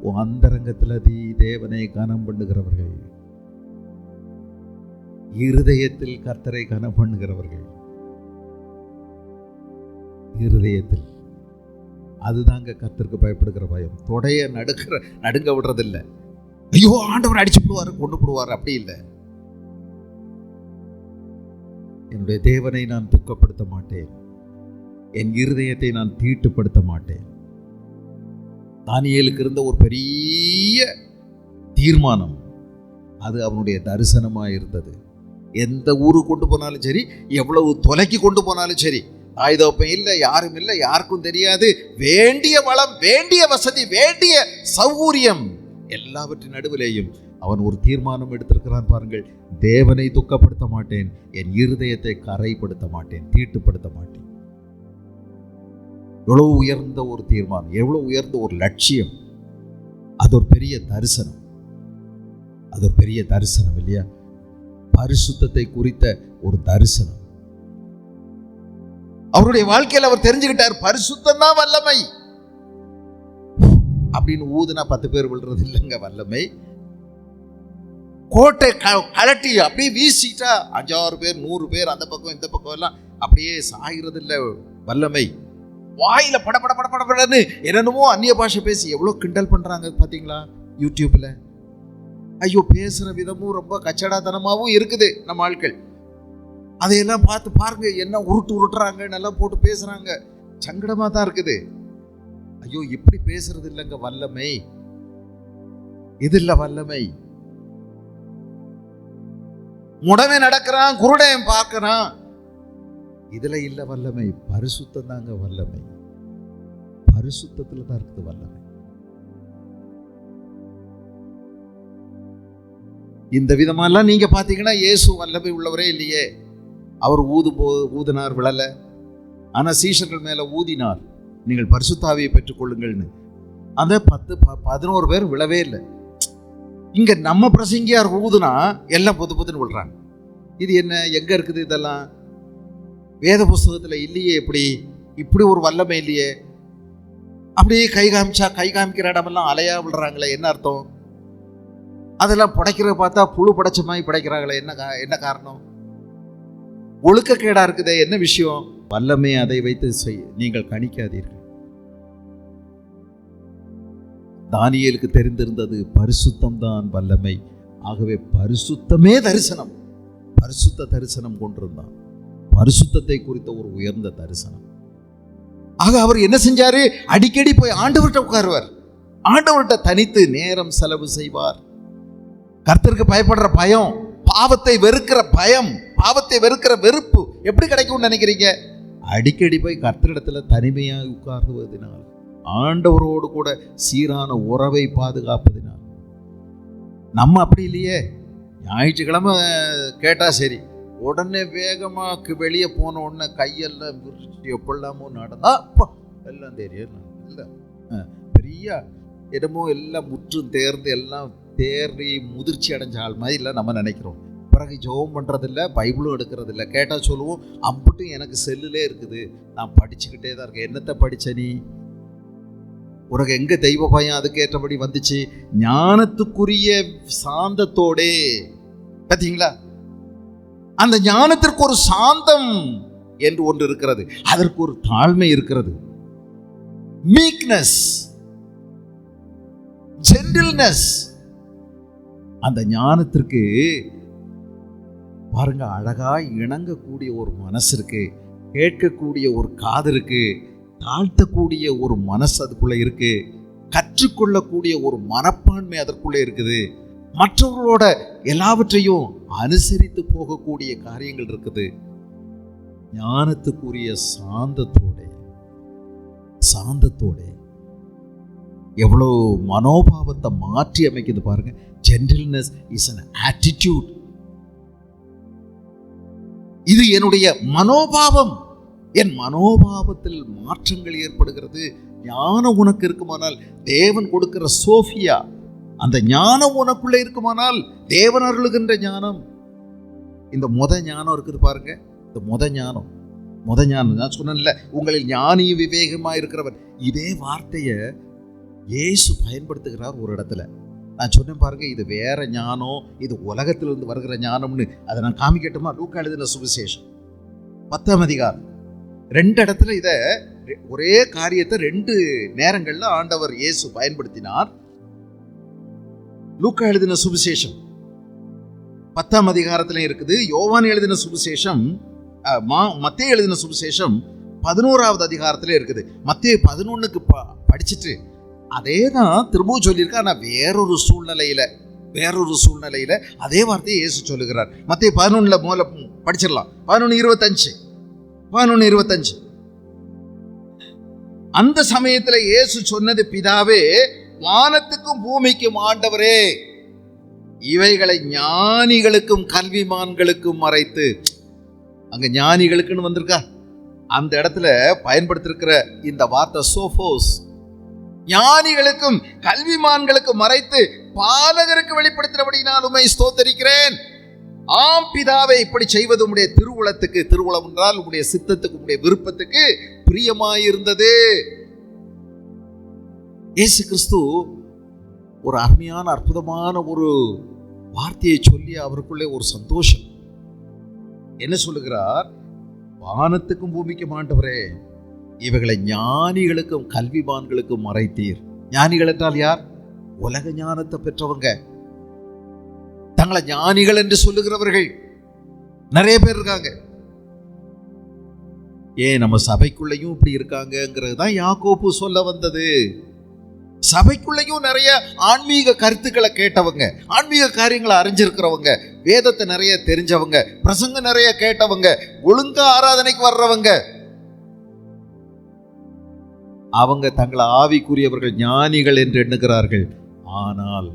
உன் அந்தரங்கத்துல தேவனை கனம் பண்ணுகிறவர்கள், இருதயத்தில் கர்த்தரை கனம் பண்ணுகிறவர்கள், இருதயத்தில். அதுதாங்க கர்த்தருக்கு பயப்படுகிற பயம். தொடைய நடுங்க விடுறதில்லை. ஐயோ ஆண்டவர் அடிச்சு விடுவாரு, கொண்டு போடுவார், அப்படி இல்லை. என்னுடைய தேவனை நான் துக்கப்படுத்த மாட்டேன், என் இருதயத்தை நான் தீட்டுப்படுத்த மாட்டேன். தானியேலுக்கு இருந்த ஒரு பெரிய தீர்மானம், அது அவனுடைய தரிசனமாக இருந்தது. எந்த ஊருக்கு கொண்டு போனாலும் சரி, எவ்வளவு தொலைக்கு கொண்டு போனாலும் சரி, ஆயுதப்பம் இல்லை, யாரும் இல்லை, யாருக்கும் தெரியாது, வேண்டிய வளம், வேண்டிய வசதி, வேண்டிய சௌகரியம் எல்லாவற்றின் நடுவிலேயும் அவன் ஒரு தீர்மானம் எடுத்திருக்கிறான் பாருங்கள். தேவனை துக்கப்படுத்த மாட்டேன், என் இருதயத்தை கரைப்படுத்த மாட்டேன், தீட்டுப்படுத்த மாட்டேன். எவ்வளவு உயர்ந்த ஒரு தீர்மானம், எவ்வளவு உயர்ந்த ஒரு லட்சியம். அது ஒரு பெரிய தரிசனம், அது ஒரு பெரிய தரிசனம் இல்லையா? பரிசுத்தத்தை குறித்த ஒரு தரிசனம். அவருடைய வாழ்க்கையில் அவர் தெரிஞ்சுக்கிட்டார், பரிசுத்தம் தான் வல்லமை அப்படின்னு. ஊதுனா 10 பேர் விழுறது இல்லைங்க வல்லமை. கோட்டை கலட்டி அப்படியே வீசிட்டா 5-6 பேர் 100 பேர் அந்த பக்கம் இந்த பக்கம் எல்லாம் அப்படியே சாகிறது இல்லை வல்லமை. வாயில படபட படபடன்னு என்னென்னமோ அந்நிய பாஷை பேசி எவ்வளவு கிண்டல் பண்றாங்க பாத்தீங்களா யூடியூப்ல? ஐயோ, பேசுற விதமும் ரொம்ப கச்சடாத்தனமாவும் இருக்குது நம்ம ஆட்கள். அதையெல்லாம் பார்த்து பாருங்க, என்ன உருட்டுறாங்க, நல்லா போட்டு பேசுறாங்க. சங்கடமா தான் இருக்குது. ஐயோ, இப்படி பேசுறது இல்லைங்க வல்லமை. இது இல்ல வல்லமை. முடவே நடக்கிறான், குருடன் பார்க்கிறான், இதுல இல்ல வல்லமை. பரிசுத்தம் தாங்க வல்லமை. பரிசுத்தத்துல தான் இருக்குது வல்லமை. இந்த விதமெல்லாம் நீங்க பாத்தீங்கன்னா இயேசு வல்லமை உள்ளவரே இல்லையே. அவர் ஊதினார், விழல. ஆனா சீஷர்கள் மேல ஊதினார், நீங்கள் பரிசுத்தாவியை பெற்றுக் கொள்ளுங்கள்னு. அந்த 10-11 பேர் விழவே இல்லை. இங்க நம்ம பிரசங்கியார் ஊதுனா எல்லாம் பொதுன்னு விழுறாங்க. இது என்ன, எங்க இருக்குது இதெல்லாம்? வேத புஸ்தகத்துல இல்லையே. இப்படி ஒரு வல்லமை இல்லையே. அப்படியே கை காமிக்கிற இடமெல்லாம் அலையா விடுறாங்களே, என்ன அர்த்தம்? அதெல்லாம் படைக்கிறத பார்த்தா புழு படைச்ச மாதிரி படைக்கிறாங்களே, என்ன காரணம்? ஒழுக்கக்கேடா இருக்குதே, என்ன விஷயம்? வல்லமை அதை வைத்து நீங்கள் கணிக்காதீர்கள். தானியேலுக்கு தெரிந்திருந்தது பரிசுத்தம் தான் வல்லமை. ஆகவே பரிசுத்தமே தரிசனம், பரிசுத்த தரிசனம் கொண்டிருந்தான். பரிசுத்தத்தை குறித்த ஒரு உயர்ந்த தரிசனம். ஆக அவர் என்ன செஞ்சாரு? அடிக்கடி போய் ஆண்டவர்கிட்ட உட்காருவார், ஆண்டவர்கிட்ட தனித்து நேரம் செலவு செய்வார். கர்த்தருக்கு பயப்படுற பயம், பாவத்தை வெறுக்கிற பயம், பாவத்தை வெறுக்கிற வெறுப்பு எப்படி கிடைக்கும்னு நினைக்கிறீங்க? அடிக்கடி போய் கர்த்தரிடத்துல தனிமையாக உட்கார்ந்துவதனால், ஆண்டவரோடு கூட சீரான உறவை பாதுகாப்பதினால். நம்ம அப்படி இல்லையே. ஞாயிற்றுக்கிழமை கேட்டா சரி, உடனே வேகமாக வெளியே போன உடனே கையெல்லாம் விரிச்சு எப்படிலாமோ நடந்தா எல்லாம் தெரியும். இல்லை, பெரிய இடமோ எல்லாம் முற்றும் தேர்ந்து எல்லாம் தேறி முதிர்ச்சி அடைஞ்ச ஆள் மாதிரி இல்லை நம்ம நினைக்கிறோம். பிறகு ஜெபம் பண்ணுறதில்ல, பைபிளும் எடுக்கிறதில்ல. கேட்டால் சொல்லுவோம், அம்புட்டும் எனக்கு செல்லுலே இருக்குது, நான் படிச்சுக்கிட்டே தான் இருக்கேன். என்னத்தை படித்த நீ? உனக்கு எங்கே தெய்வ பயம் அதுக்கேற்றபடி வந்துச்சு? ஞானத்துக்குரிய சாந்தத்தோடே. பார்த்தீங்களா? அந்த ஞானத்திற்கு ஒரு சாந்தம் என்று ஒன்று இருக்கிறது, அதற்கு ஒரு தாழ்மை இருக்கிறது, மீக்னஸ், ஜென்டில்னஸ். அந்த ஞானத்திற்கு பாருங்க, அழகா இணங்கக்கூடிய ஒரு மனசு இருக்கு, கேட்கக்கூடிய ஒரு காது இருக்கு, தாழ்த்தக்கூடிய ஒரு மனசு அதுக்குள்ள இருக்கு, கற்றுக்கொள்ளக்கூடிய ஒரு மனப்பான்மை அதற்குள்ளே இருக்குது, மற்றவர்களோட எல்லாவற்றையும் அனுசரித்து போகக்கூடிய காரியங்கள் இருக்குது. ஞானத்துக்குரிய சாந்தத்தோட எவ்வளவு மனோபாவத்தை மாற்றி அமைக்குது பாருங்க. Gentleness is an attitude. இது என்னுடைய மனோபாவம், என் மனோபாவத்தில் மாற்றங்கள் ஏற்படுகிறது. ஞானம் உனக்கு இருக்குமானால், தேவன் கொடுக்கிற சோஃபியா அந்த ஞானம் உனக்குள்ள இருக்குமானால், தேவன் அருளுகின்ற ஞானம், இந்த ஞானம் இருக்குது பாருங்க. இந்த முத ஞானம் நான் சொன்னேன்ல, உங்களில் ஞானியும் விவேகமா இருக்கிறவர். இதே வார்த்தையை இயேசு பயன்படுத்துகிறார் ஒரு இடத்துல. நான் சொன்னேன் பாருங்க, இது வேற ஞானம், இது உலகத்திலிருந்து வருகிற ஞானம்னு. அதை நான் காமிக்கட்டுமா? லூக்கா எழுதின சுவிசேஷம் 10ஆம் அதிகாரம் 2 இடத்துல இத ஒரே காரியத்தை 2 நேரங்கள்ல ஆண்டவர் இயேசு பயன்படுத்தினார். லூக்கா எழுதின சுவிசேஷம் 10ஆம் அதிகாரத்துல இருக்குது. யோவான் எழுதின சுவிசேஷம், மத்தேயு எழுதின சுவிசேஷம் 11ஆவது அதிகாரத்துல இருக்குது. மத்தேயு 11க்கு படிச்சுட்டு அதே தான் திரும்பவும் சொல்லியிருக்கா. ஆனால் வேறொரு சூழ்நிலையில அதே வார்த்தையை இயேசு சொல்லுகிறார். மத்தேயு 11 முதல்ல படிச்சிடலாம். 11:25 அந்த சமயத்துல இயேசு சொன்னது, பிதாவே, வானத்துக்கும் பூமிக்கும் ஆண்டவரே, இவைகளை ஞானிகளுக்கும் கல்விமான்களுக்கும் மறைத்து. அங்க ஞானிகளுக்குன்னு வந்திருக்கா. அந்த இடத்துல பயன்படுத்திருக்கிற இந்த வார்த்தை சோஃபோஸ், ஞானிகளுக்கும் கல்விமான்களுக்கும் மறைத்து பாலகருக்கு வெளிப்படுத்தினபடினால் உம்மை ஸ்தோத்தரிக்கிறேன். ஆம் பிதாவே, இப்படி செய்வது உம்முடைய திருவுளத்துக்கு, திருவுளம் என்றால் உம்முடைய சித்தத்துக்கு, உம்முடைய விருப்பத்துக்கு பிரியமாயிருந்தது. இயேசு கிறிஸ்து ஒரு அருமையான அற்புதமான ஒரு வார்த்தையை சொல்லி அவருக்குள்ளே ஒரு சந்தோஷம். என்ன சொல்லுகிறார்? வானத்துக்கும் பூமிக்கும் ஆண்டவரே, இவைகளை ஞானிகளுக்கும் கல்விமான்களுக்கும் மறைத்தீர். ஞானிகள் என்றால் யார்? உலக ஞானத்தை பெற்றவங்க, தங்களை ஞானிகள் என்று சொல்லுகிறவர்கள் நிறைய பேர் இருக்காங்க. ஏன் நம்ம சபைக்குள்ளையும் இப்படி இருக்காங்கிறது தான் யாக்கோபு சொல்ல வந்தது. சபைக்குள்ளையும் நிறைய ஆன்மீக கருத்துக்களை கேட்டவங்க, ஆன்மீக காரியங்களை அறிஞ்சிருக்கிறவங்க, வேதத்தை நிறைய தெரிஞ்சவங்க, பிரசங்கம் நிறைய கேட்டவங்க, ஒழுங்கா ஆராதனைக்கு வர்றவங்க, அவங்க தங்களை ஆவிக்குரியவர்கள், ஞானிகள் என்று எண்ணுகிறார்கள். ஆனால்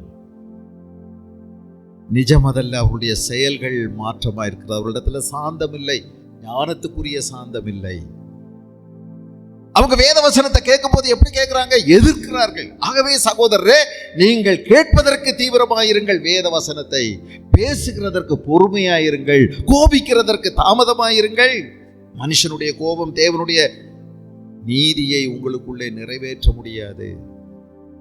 நிஜமதல்ல. அவருடைய செயல்கள் மாற்றமா இருக்கிறது. அவரிடத்துல சாந்தம் இல்லை, ஞானத்துக்குரிய சாந்தம் இல்லை. அவங்க வேத வசனத்தை கேட்கும் போது எப்படி கேட்கிறாங்க? எதிர்க்கிறார்கள். ஆகவே சகோதரரே, நீங்கள் கேட்பதற்கு தீவிரமாயிருங்கள், வேத வசனத்தை பேசுகிறதற்கு பொறுமையாயிருங்கள், கோபிக்கிறதற்கு தாமதமாயிருங்கள். மனுஷனுடைய கோபம் தேவனுடைய நீதியை உங்களுக்குள்ளே நிறைவேற்ற முடியாது.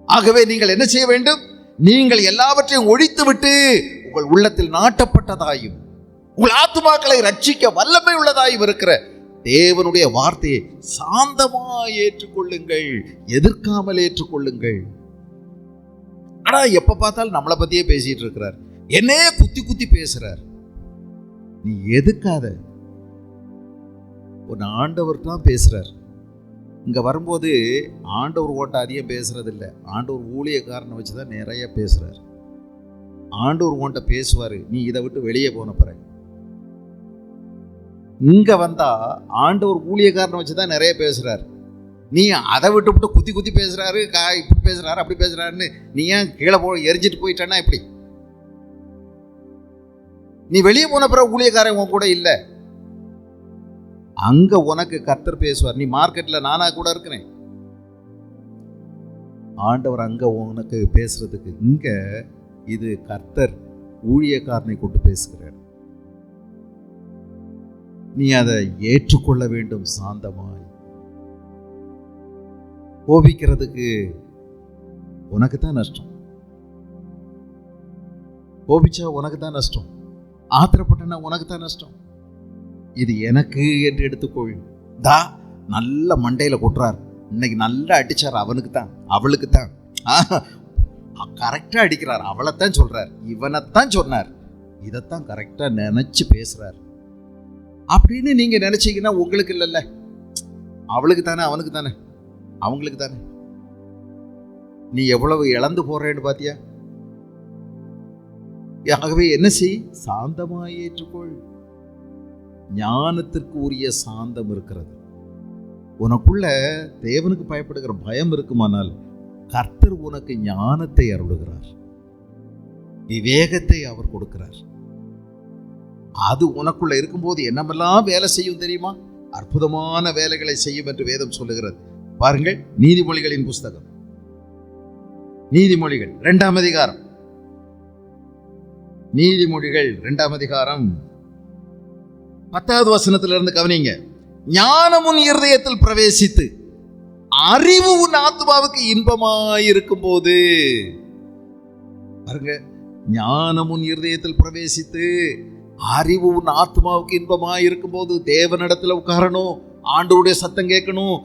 ஆகவே நீங்கள் என்ன செய்ய வேண்டும்? நீங்கள் எல்லாவற்றையும் ஒழித்துவிட்டு உங்கள் உள்ளத்தில் நாட்டப்பட்டதாயும் உங்கள் ஆத்துமாக்களை ரட்சிக்க வல்லமை உள்ளதாயும் இருக்கிற தேவனுடைய வார்த்தையை சாந்தமாய் ஏற்றுக்கொள்ளுங்கள், எதிர்க்காமல் ஏற்றுக்கொள்ளுங்கள். ஆனா எப்ப பார்த்தாலும் நம்மளை பத்தியே பேசிட்டு இருக்கிறார், என்னையே குத்தி குத்தி பேசுறார். நீ எதுக்காத? ஒரு ஆண்டவர் தான் பேசுறார். இங்க வரும்போது ஆண்டவர் ஓட்ட அதிகம் பேசுறது இல்லை, ஆண்டவர் ஊழியக்காரனை வச்சுதான் நிறைய பேசுறார். ஆண்டவர் ஓட்ட பேசுவாரு, நீ இதை விட்டு வெளியே போன பிறகு. இங்க வந்தா ஆண்டவர் ஊழியக்காரனை வச்சுதான் நிறைய பேசுறாரு. நீ அதை விட்டு விட்டு குத்தி குத்தி பேசுறாரு, இப்படி பேசுறாரு, அப்படி பேசுறாருன்னு நீ ஏன் கீழே எரிஞ்சிட்டு போயிட்டானா எப்படி? நீ வெளியே போன பிறகு ஊழியக்காரன் உன் கூட இல்லை, அங்க உனக்கு கர்த்தர் பேசுவார். நீ மார்க்கெட்ல நானா கூட இருக்கிறேன், ஆண்டவர் அங்க உனக்கு பேசுறதுக்கு. இங்க இது கர்த்தர் ஊழியக்காரனை கொண்டு பேசுகிறார். நீ அதை ஏற்றுக்கொள்ள வேண்டும் சாந்தமாய். கோபிக்கிறதுக்கு உனக்கு தான் நஷ்டம், கோபிச்சா உனக்கு தான் நஷ்டம், ஆத்திரப்பட்டனா உனக்கு தான் நஷ்டம். இது எனக்கு என்று எடுத்துக்கொள். தா நல்ல மண்டையில கொட்டுறார், இன்னைக்கு நல்லா அடிச்சார், அவனுக்கு தான் அவளுக்கு தான் கரெக்டா அடிக்கிறார், அவளைத்தான் சொல்றார், இவனைத்தான் சொன்னார், இதைத்தான் கரெக்டா நினைச்சு பேசுறார் அப்படின்னு நீங்க நினைச்சீங்கன்னா உங்களுக்கு இல்லைல்ல, அவளுக்கு தானே, அவனுக்கு தானே, அவங்களுக்கு தானே. நீ எவ்வளவு இழந்து போறேன்னு பாத்தியா? ஆகவே என்ன செய்? சாந்தமாய் ஏற்றுக்கொள். ஞானத்திற்கு உரிய சாந்தம் இருக்கிறது உனக்குள்ள. தேவனுக்கு பயப்படுகிற பயம் இருக்குமானால் கர்த்தர் உனக்கு ஞானத்தை அருளுகிறார், விவேகத்தை அவர் கொடுக்கிறார். அது உனக்குள்ள இருக்கும்போது என்னமெல்லாம் வேலை செய்யும் தெரியுமா? அற்புதமான வேலைகளை செய்யும் என்று வேதம் சொல்லுகிறது. பாருங்கள், நீதிமொழிகளின் புஸ்தகம், நீதிமொழிகள் 2ஆம் அதிகாரம், நீதிமொழிகள் 2ஆம் அதிகாரம் 10வது வசனத்திலிருந்து கவனிங்க. ஞானம் உன் இருதயத்தில் பிரவேசித்து அறிவு உன் ஆத்துமாவுக்கு இன்பமாயிருக்கும் போது, பாருங்க, ஞானம் உன் இருதயத்தில் பிரவேசித்து அறிவு உன் ஆத்மாவுக்கு இன்பமாயிருக்கும் போது, தேவனிடத்துல உட்காரணும், ஆண்டவருடைய சத்தம் கேட்கணும்,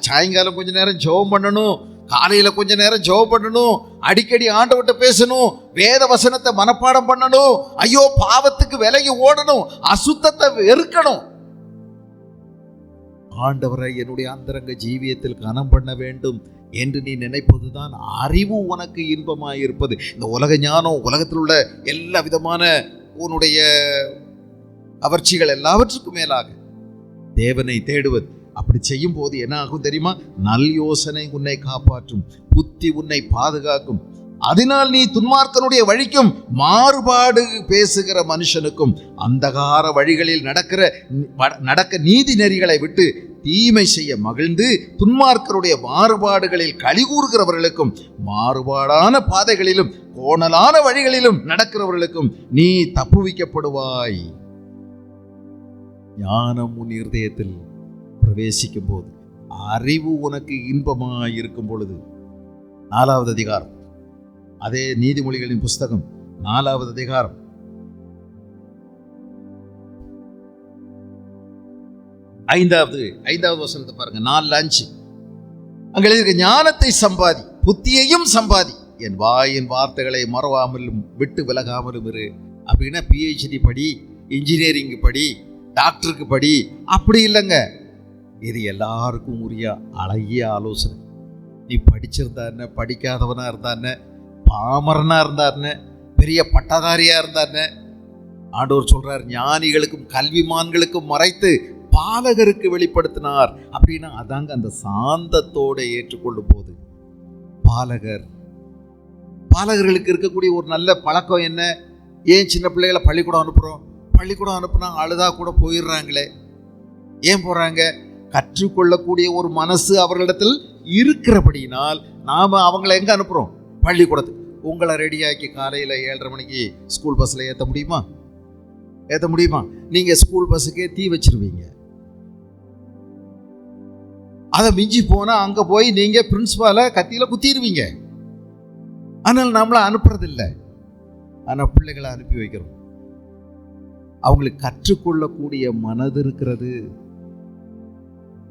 சாயங்காலம் கொஞ்ச நேரம் ஜெபம் பண்ணணும், காலையில கொஞ்ச நேரம் ஜெபம் பண்ணணும், அடிக்கடி ஆண்டவர்கிட்ட பேசணும், வேத வசனத்தை மனப்பாடம் பண்ணணும், ஐயோ பாவத்துக்கு விலகி ஓடணும், அசுத்தத்தை வெறுக்கணும். ஆண்டவரை என்னுடைய அந்தரங்க ஜீவியத்தில் கனம் பண்ண வேண்டும் என்று நீ நினைப்பதுதான் அறிவு உனக்கு இன்பமாயிருப்பது. இந்த உலக ஞானம், உலகத்தில் உள்ள எல்லா விதமான உன்னுடைய கவர்ச்சிகள் எல்லாவற்றுக்கும் மேலாக தேவனை தேடுவது. அப்படி செய்யும் போது என்ன ஆகும் தெரியுமா? நல் யோசனை உன்னை காப்பாற்றும், புத்தி உன்னை பாதுகாக்கும். அதனால் நீ துன்மார்க்கனுடைய வழிக்கும் மாறுபாடு பேசுகிற மனுஷனுக்கும் அந்தகார வழிகளில் நடக்க நீதி நெறிகளை விட்டு தீமை செய்ய மகிழ்ந்து துன்மார்க்கருடைய மாறுபாடுகளில் கலிகூறுகிறவர்களுக்கும் மாறுபாடான பாதைகளிலும் கோணலான வழிகளிலும் நடக்கிறவர்களுக்கும் நீ தப்புவிக்கப்படுவாய். ஞானம் உன் இருதயத்தில் பிரவேசிக்கும் போது, அறிவு உனக்கு இன்பமாய் இருக்கும் பொழுது. 4வது அதிகாரம், அதே நீதிமொழிகளின் புஸ்தகம் 4வது அதிகாரம் 5வது வசனத்தை பாருங்க. 4:5 அங்க எழுதியிருக்க, ஞானத்தை சம்பாதி, புத்தியையும் சம்பாதி, என் வாயின் வார்த்தைகளை மறவாமலும் விட்டு விலகாமலும் இரு. அப்படின்னா PhD படி, இன்ஜினியரிங் படி, டாக்டருக்கு படி, அப்படி இல்லைங்க. இது எல்லாருக்கும் உரிய அழகிய ஆலோசனை. நீ படிச்சிருந்தா என்ன, படிக்காதவனா இருந்தா என்ன, பாமரனா இருந்தா என்ன, பெரிய பட்டதாரியா இருந்தா என்ன, ஆண்டவர் சொல்றார், ஞானிகளுக்கும் கல்விமான்களுக்கும் மறைத்து பாலகருக்கு வெளிப்படுத்தினார். அப்படின்னா அதாங்க அந்த சாந்தத்தோடு ஏற்றுக்கொள்ளும் போது பாலகர்களுக்கு இருக்கக்கூடிய ஒரு நல்ல பழக்கம் என்ன? ஏன் சின்ன பிள்ளைகளை பள்ளிக்கூடம் அனுப்புறோம்? பள்ளிக்கூடம் அனுப்புனா அழுதா கூட போயிடுறாங்களே. ஏன் போறாங்க? கற்றுக்கொள்ளக்கூடிய ஒரு மனசு அவர்களிடத்தில் இருக்கிறபடியினால் நாம அவங்களை எங்க அனுப்புறோம்? பள்ளிக்கூடத்துக்கு. உங்களை ரெடியாக்கி காலையில் 7:30 மணிக்கு ஸ்கூல் பஸ்ஸில் ஏற்ற முடியுமா? நீங்கள் ஸ்கூல் பஸ்ஸுக்கே தீ வச்சிருவீங்க. அதை மிஞ்சி போனால் அங்கே போய் நீங்கள் பிரின்சிபாலை கத்தியில் குத்திடுவீங்க. ஆனால் நம்மளை அனுப்புறதில்லை. ஆனால் பிள்ளைகளை அனுப்பி வைக்கிறோம். அவங்களுக்கு கற்றுக்கொள்ளக்கூடிய மனது இருக்கிறது.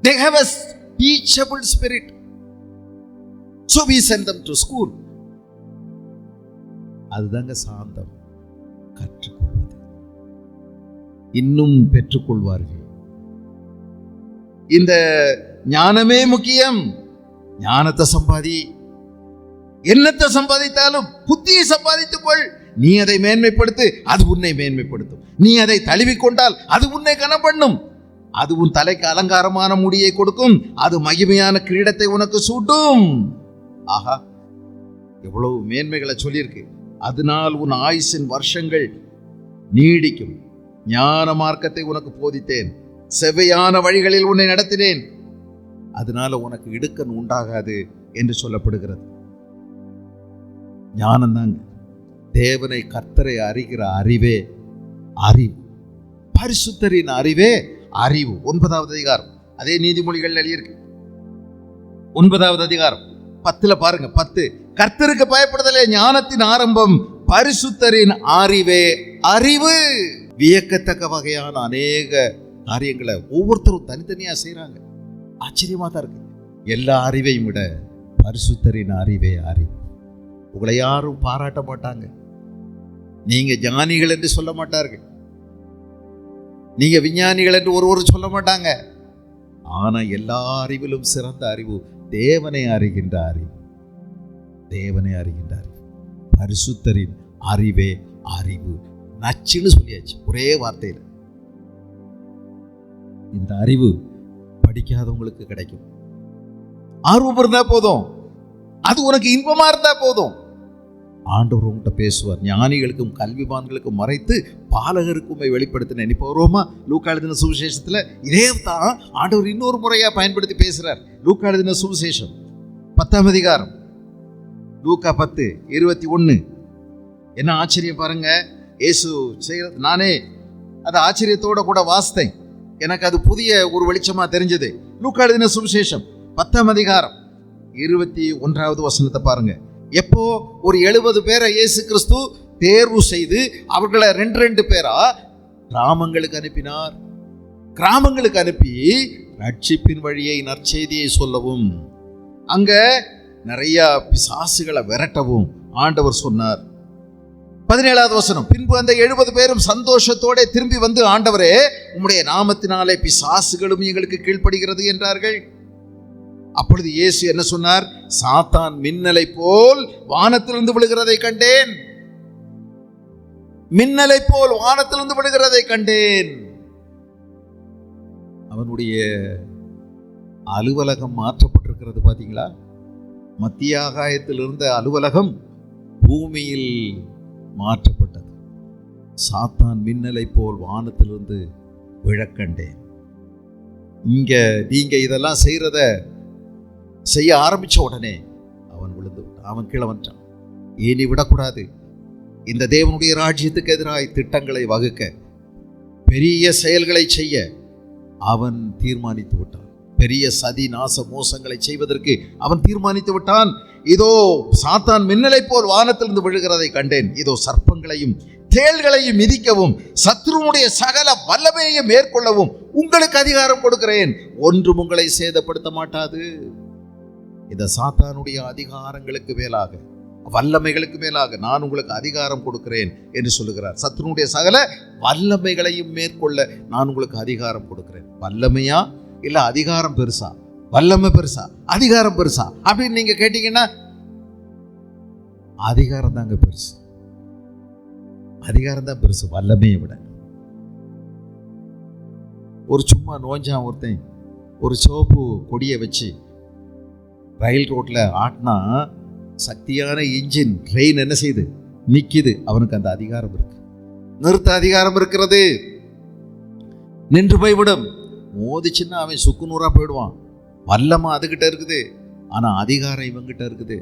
They have a teachable spirit. So we send them to school. அதுதாங்க சாந்தம். கற்றுக்கொள்வது. இன்னும் பெற்றுக்கொள்வார்கள். இந்த ஞானமே முக்கியம். ஞானத்தை சம்பாதி. என்னத்தை சம்பாதித்தாலும் புத்தியை சம்பாதித்துக்கொள். நீ அதை மேன்மைப்படுத்து, அது உன்னை மேன்மைப்படுத்தும். நீ அதை தழுவிக்கொண்டால் அது உன்னை கனம் பண்ணும். அது உன் தலைக்கு அலங்காரமான முடியை கொடுக்கும். அது மகிமையான கிரீடத்தை உனக்கு சூட்டும். ஆஹா, எவ்வளவு மேன்மைகளை சொல்லியிருக்கு. அதனால் உன் ஆயுசின் வருஷங்கள் நீடிக்கும். ஞான மார்க்கத்தை உனக்கு போதித்தேன், செவ்வையான வழிகளில் உன்னை நடத்தினேன், அதனால உனக்கு இடுக்கண் உண்டாகாது என்று சொல்லப்படுகிறது. ஞானம்தாங்க தேவனை, கர்த்தரை அறிகிற அறிவே அறிவு. பரிசுத்தரின் அறிவே அறிவு. 9வது அதிகாரம், அதே நீதிமொழிகள் எழுதியிருக்கு. 9வது அதிகாரம் 10 பாருங்க. 10, கர்த்தருக்கு பயப்படுதலே ஞானத்தின் ஆரம்பம், பரிசுத்தரின் அறிவே அறிவு. வியக்கத்தக்க வகையான அநேக காரியங்களை ஒவ்வொருத்தரும் தனித்தனியா செய்யறாங்க. ஆச்சரியமா தான் இருக்கு. எல்லா அறிவையும் விட பரிசுத்தரின் அறிவே அறிவு. உங்களை யாரும் பாராட்ட மாட்டாங்க. நீங்க ஞானிகள் என்று சொல்ல மாட்டார்கள். நீங்க விஞ்ஞானிகள் என்று ஒருவர் சொல்ல மாட்டாங்க. ஆனா எல்லா அறிவிலும் சிறந்த அறிவு தேவனை அறிகின்ற அறிவு. தேவனை அறிகின்ற அறிவு. பரிசுத்தரின் அறிவே அறிவு. நச்சுன்னு சொல்லியாச்சு ஒரே வார்த்தையில். இந்த அறிவு படிக்காதவங்களுக்கு கிடைக்கும். ஆர்வம் இருந்தா போதும், அது உனக்கு இன்பமா இருந்தா போதும். ஆண்டவர் உங்கள்கிட்ட பேசுவார். ஞானிகளுக்கும் கல்விமான்களுக்கும் மறைத்து பாலகருக்கும் வெளிப்படுத்தினேன். இப்போ வருவோமா? லூக்கா எழுதின சுவிசேஷத்தில் இதே தான் ஆண்டவர் இன்னொரு முறையாக பயன்படுத்தி பேசுகிறார். லூக்கா எழுதின சுவிசேஷம் 10ஆம் அதிகாரம், லூக்கா 10:21. என்ன ஆச்சரியம் பாருங்க. இயேசு செய்கிறது, நானே அது ஆச்சரியத்தோட கூட வாசித்தேன். எனக்கு அது புதிய ஒரு வெளிச்சமா தெரிஞ்சது. லூக்கா எழுதின சுவிசேஷம் 10ஆம் அதிகாரம் 21வது வசனத்தை பாருங்க. எப்போ ஒரு 70 பேரை இயேசு கிறிஸ்து தேர்வு செய்து அவர்களை 2 பேரா கிராமங்களுக்கு அனுப்பினார். கிராமங்களுக்கு அனுப்பி ரட்சிப்பின் வழியை, நற்செய்தியை சொல்லவும், அங்க நிறைய பிசாசுகளை விரட்டவும் ஆண்டவர் சொன்னார். 17வது வசனம், பின்பு அந்த 70 பேரும் சந்தோஷத்தோட திரும்பி வந்து, ஆண்டவரே, உம்முடைய நாமத்தினாலே பிசாசுகளும் எங்களுக்கு கீழ்ப்படுகிறது என்றார்கள். அப்பொழுது இயேசு என்ன சொன்னார்? சாத்தான் மின்னலை போல் வானத்திலிருந்து விழுகிறதை கண்டேன். மின்னலை போல் வானத்திலிருந்து விழுகிறதை கண்டேன். அவனுடைய அலுவலகம் மாற்றப்பட்டிருக்கிறது. பாத்தீங்களா? மத்திய ஆகாயத்தில் இருந்த அலுவலகம் பூமியில் மாற்றப்பட்டது. சாத்தான் மின்னலை போல் வானத்திலிருந்து விழக்கண்டேன். இங்க நீங்க இதெல்லாம் செய்ய ஆரம்பிச்ச உடனே அவன் விழுந்து விட்டான். அவன் கீழே வந்துட்டான். இனி விடக்கூடாது. இந்த தேவனுடைய ராஜ்யத்துக்கு எதிராய் திட்டங்களை வகுக்க, பெரிய செயல்களை செய்ய அவன் தீர்மானித்து விட்டான். பெரிய சதி, நாச, மோசங்களை செய்வதற்கு அவன் தீர்மானித்து விட்டான். இதோ சாத்தான் மின்னலை போல் வானத்திலிருந்து விழுகிறதை கண்டேன். இதோ சர்ப்பங்களையும் தேள்களையும் மிதிக்கவும் சத்ருவுடைய சகல வல்லமையையும் மேற்கொள்ளவும் உங்களுக்கு அதிகாரம் கொடுக்கிறேன். ஒன்றும் உங்களை சேதப்படுத்த மாட்டாது. இந்த சாத்தானுடைய அதிகாரங்களுக்கு மேலாக, வல்லமைகளுக்கு மேலாக நான் உங்களுக்கு அதிகாரம் கொடுக்கிறேன் என்று சொல்லுகிறார். சத்ருனுடைய சகல வல்லமைகளையும் மேற்கொள்ள நான் உங்களுக்கு அதிகாரம் கொடுக்கிறேன். வல்லமையா இல்ல அதிகாரம் பெருசா? வல்லமை பெருசா அதிகாரம் பெருசா அப்படின்னு நீங்க கேட்டீங்கன்னா அதிகாரம் தாங்க பெருசு. அதிகாரம் தான் பெருசு வல்லமையை விட. ஒரு சும்மா நோஞ்சான் ஒருத்தன் ஒரு சிவப்பு கொடியை வச்சு ரயில் ரோட்ல ஆட்டினா சக்தியான இன்ஜின் ட்ரெயின் என்ன செய்யுது? நிக்குது. அவனுக்கு அந்த அதிகாரம் இருக்கு. நிறுத்த அதிகாரம் இருக்கிறது. நின்று போய்விடும். மோதிச்சுன்னா அவன் சுக்கு நூறா போயிடுவான். வல்லமா அதுகிட்ட இருக்குது. ஆனா அதிகாரம் இவங்கிட்ட இருக்குது.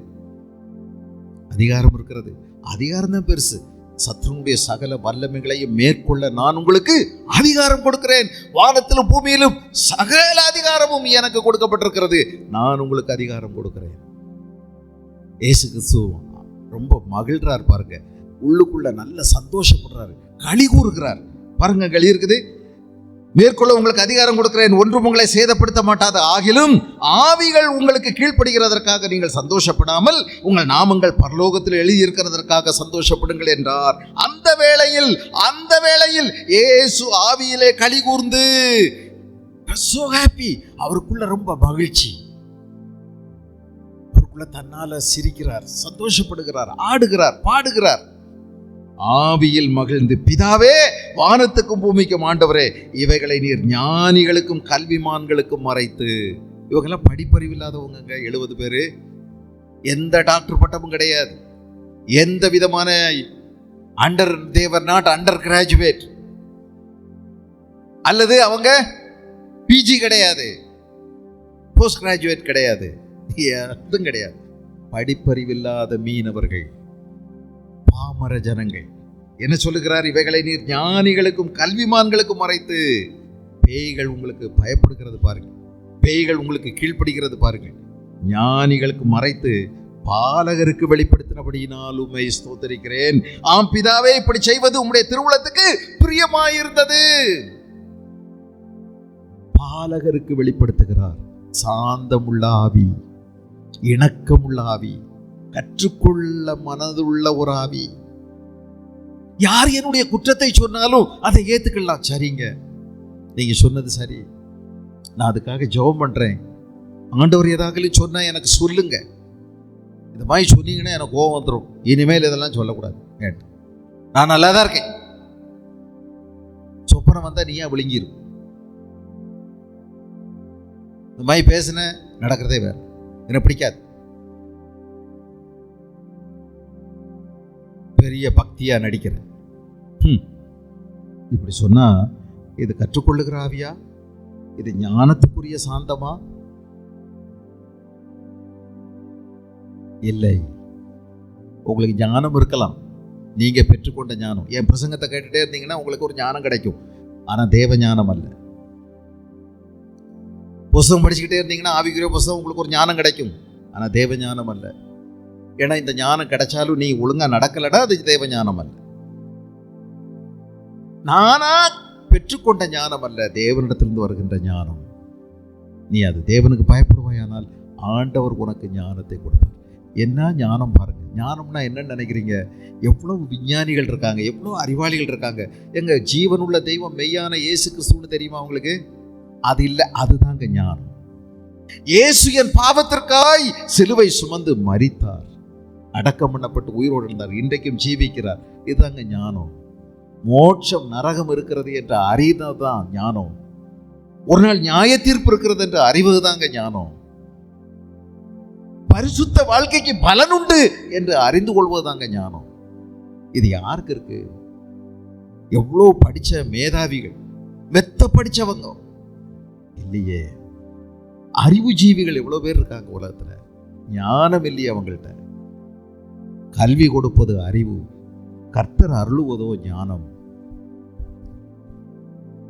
அதிகாரம் இருக்கிறது. அதிகாரம் தான் பெருசு. சத்ருனுடைய சகல வல்லமைகளையும் மேற்கொள்ள நான் உங்களுக்கு அதிகாரம் கொடுக்கிறேன். வானத்திலும் பூமியிலும் சகல அதிகாரமும் எனக்கு கொடுக்கப்பட்டிருக்கிறது. நான் உங்களுக்கு அதிகாரம் கொடுக்கிறேன். இயேசு கிறிஸ்து ரொம்ப மகிழ்றார் பாருங்க. உள்ளுக்குள்ள நல்ல சந்தோஷப்படுறாரு, களி கூறுகிறார் பாருங்க. களி இருக்குது. மேற்கொள்ள உங்களுக்கு அதிகாரம் கொடுக்கிறேன், ஒன்றும் உங்களை சேதப்படுத்த மாட்டாது. ஆகிலும் ஆவிகள் உங்களுக்கு கீழ்ப்படுகிறதற்காக நீங்கள் சந்தோஷப்படாமல் உங்கள் நாமங்கள் பரலோகத்தில் எழுதியிருக்கிறதற்காக சந்தோஷப்படுங்கள் என்றார். அந்த வேளையில் இயேசு ஆவியிலே களி கூர்ந்து so happy. அவருக்குள்ள ரொம்ப மகிழ்ச்சி. அவருக்குள்ள தன்னால சிரிக்கிறார், சந்தோஷப்படுகிறார், ஆடுகிறார், பாடுகிறார். ஆவியில் மகிழ்ந்து, பிதாவே, வானத்துக்கும் பூமிக்கும் ஆண்டவரே, இவைகளை நீர் ஞானிகளுக்கும் கல்விமான்களுக்கும் மறைத்து. இவங்கெல்லாம் படிப்பறிவில்லாதவங்க. 70 பேரு. எந்த டாக்டர் பட்டமும் கிடையாது. எந்த விதமான தேவர் நாட் அண்டர் கிராஜுவேட் அல்லது அவங்க பிஜி கிடையாது, போஸ்ட் கிராஜுவேட் கிடையாது, எதுவும் கிடையாது. படிப்பறிவில்லாத மீனவர்கள், பாமர ஜனங்கள். என்ன சொல்லுகிறார்? இவைகளை நீர் ஞானிகளுக்கும் கல்விமான்களுக்கும் மறைத்து. பேய்கள் உங்களுக்கு பயப்படுகிறது பாருங்க, பேய்கள் உங்களுக்கு கீழ்ப்படுகிறது பாருங்க. ஞானிகளுக்கு மறைத்து பாலகருக்கு வெளிப்படுத்தினபடியினால் உம்மை ஸ்தோத்திரிக்கிறேன். ஆம் பிதாவே, இப்படி செய்வது உம்முடைய திருவுளத்துக்கு பிரியமாயிருந்தது. பாலகருக்கு வெளிப்படுத்துகிறார். சாந்தமுள்ள ஆவி, இணக்கமுள்ள ஆவி, கற்றுக்கொள்ள மனதுள்ள ஒரு ஆவி. யார் என்னுடைய குற்றத்தை சொன்னாலும் அதை ஏத்துக்கலாம். சரிங்க, நீங்க சொன்னது சரி, நான் அதுக்காக ஜெபம் பண்றேன். ஆண்டவர் ஏதாவது சொன்னா எனக்கு சொல்லுங்க. இந்த மாதிரி சொன்னீங்கன்னா எனக்கு கோபம் வந்துடும். இனிமேல் இதெல்லாம் சொல்லக்கூடாது. நான் நல்லா தான் இருக்கேன். சொப்பனம் வந்தா நீயா விழுங்கிரு. இந்த மாதிரி பேசுன நடக்கிறதே வேற. எனக்கு பிடிக்காது. பெரிய பக்தியா நடிக்கிறேன். இப்படி சொன்னா இது கற்றுக்கொள்ளுகிற ஆவியா? இது ஞானத்துக்குரிய சாந்தமா? இல்லை. உங்களுக்கு ஞானம் இருக்கலாம், நீங்க பெற்றுக்கொண்ட ஞானம். என் பிரசங்கத்தை கேட்டுட்டே இருந்தீங்கன்னா உங்களுக்கு ஒரு ஞானம் கிடைக்கும், ஆனா தேவ ஞானம் அல்ல. புஸ்தகம் படிச்சுக்கிட்டே இருந்தீங்கன்னா ஆவிக்குரிய புஸ்தகம் உங்களுக்கு ஒரு ஞானம் கிடைக்கும், ஆனா தேவ ஞானம் அல்ல. ஏன்னா இந்த ஞானம் கிடைச்சாலும் நீ ஒழுங்கா நடக்கலடா, அது தேவ ஞானம் அல்ல. நானா பெற்றுக்கொண்ட ஞானம் அல்ல, தேவனிடத்திலிருந்து வருகின்ற ஞானம். நீ அது தேவனுக்கு பயப்படுவாயானால் ஆண்டவர் உனக்கு ஞானத்தை கொடுப்பார். என்ன ஞானம் பாருங்க. ஞானம்னா என்னன்னு நினைக்கிறீங்க? எவ்வளவு விஞ்ஞானிகள் இருக்காங்க, எவ்வளவு அறிவாளிகள் இருக்காங்க. எங்க ஜீவனுள்ள தெய்வம் மெய்யான இயேசு கிறிஸ்துன்னு தெரியுமா உங்களுக்கு? அது இல்லை, அதுதாங்க ஞானம். இயேசு என் பாவத்திற்காய் சிலுவை சுமந்து மரித்தார், அடக்கம் பண்ணப்பட்டு உயிரோடு இருந்தார், இன்றைக்கும் ஜீவிக்கிறார். இதுதாங்க ஞானம். மோட்சம் நரகம் இருக்கிறது என்ற அறிவுதான் ஞானம். ஒரு நாள் நியாய தீர்ப்பு இருக்கிறது என்ற அறிவுதாங்க ஞானம். பரிசுத்த வாழ்க்கைக்கு பலன் உண்டு என்று அறிந்து கொள்வதுதாங்க ஞானம். இது யாருக்கு இருக்கு? எவ்வளவு படிச்ச மேதாவிகள், மெத்த படிச்சவங்க இல்லையே. அறிவு ஜீவிகள் எவ்வளவு பேர் இருக்காங்க உலகத்துல, ஞானம் இல்லையே அவங்கள்ட்ட. கல்வி கொடுப்பது அறிவு, கர்த்தர் அருளுவதோ ஞானம்.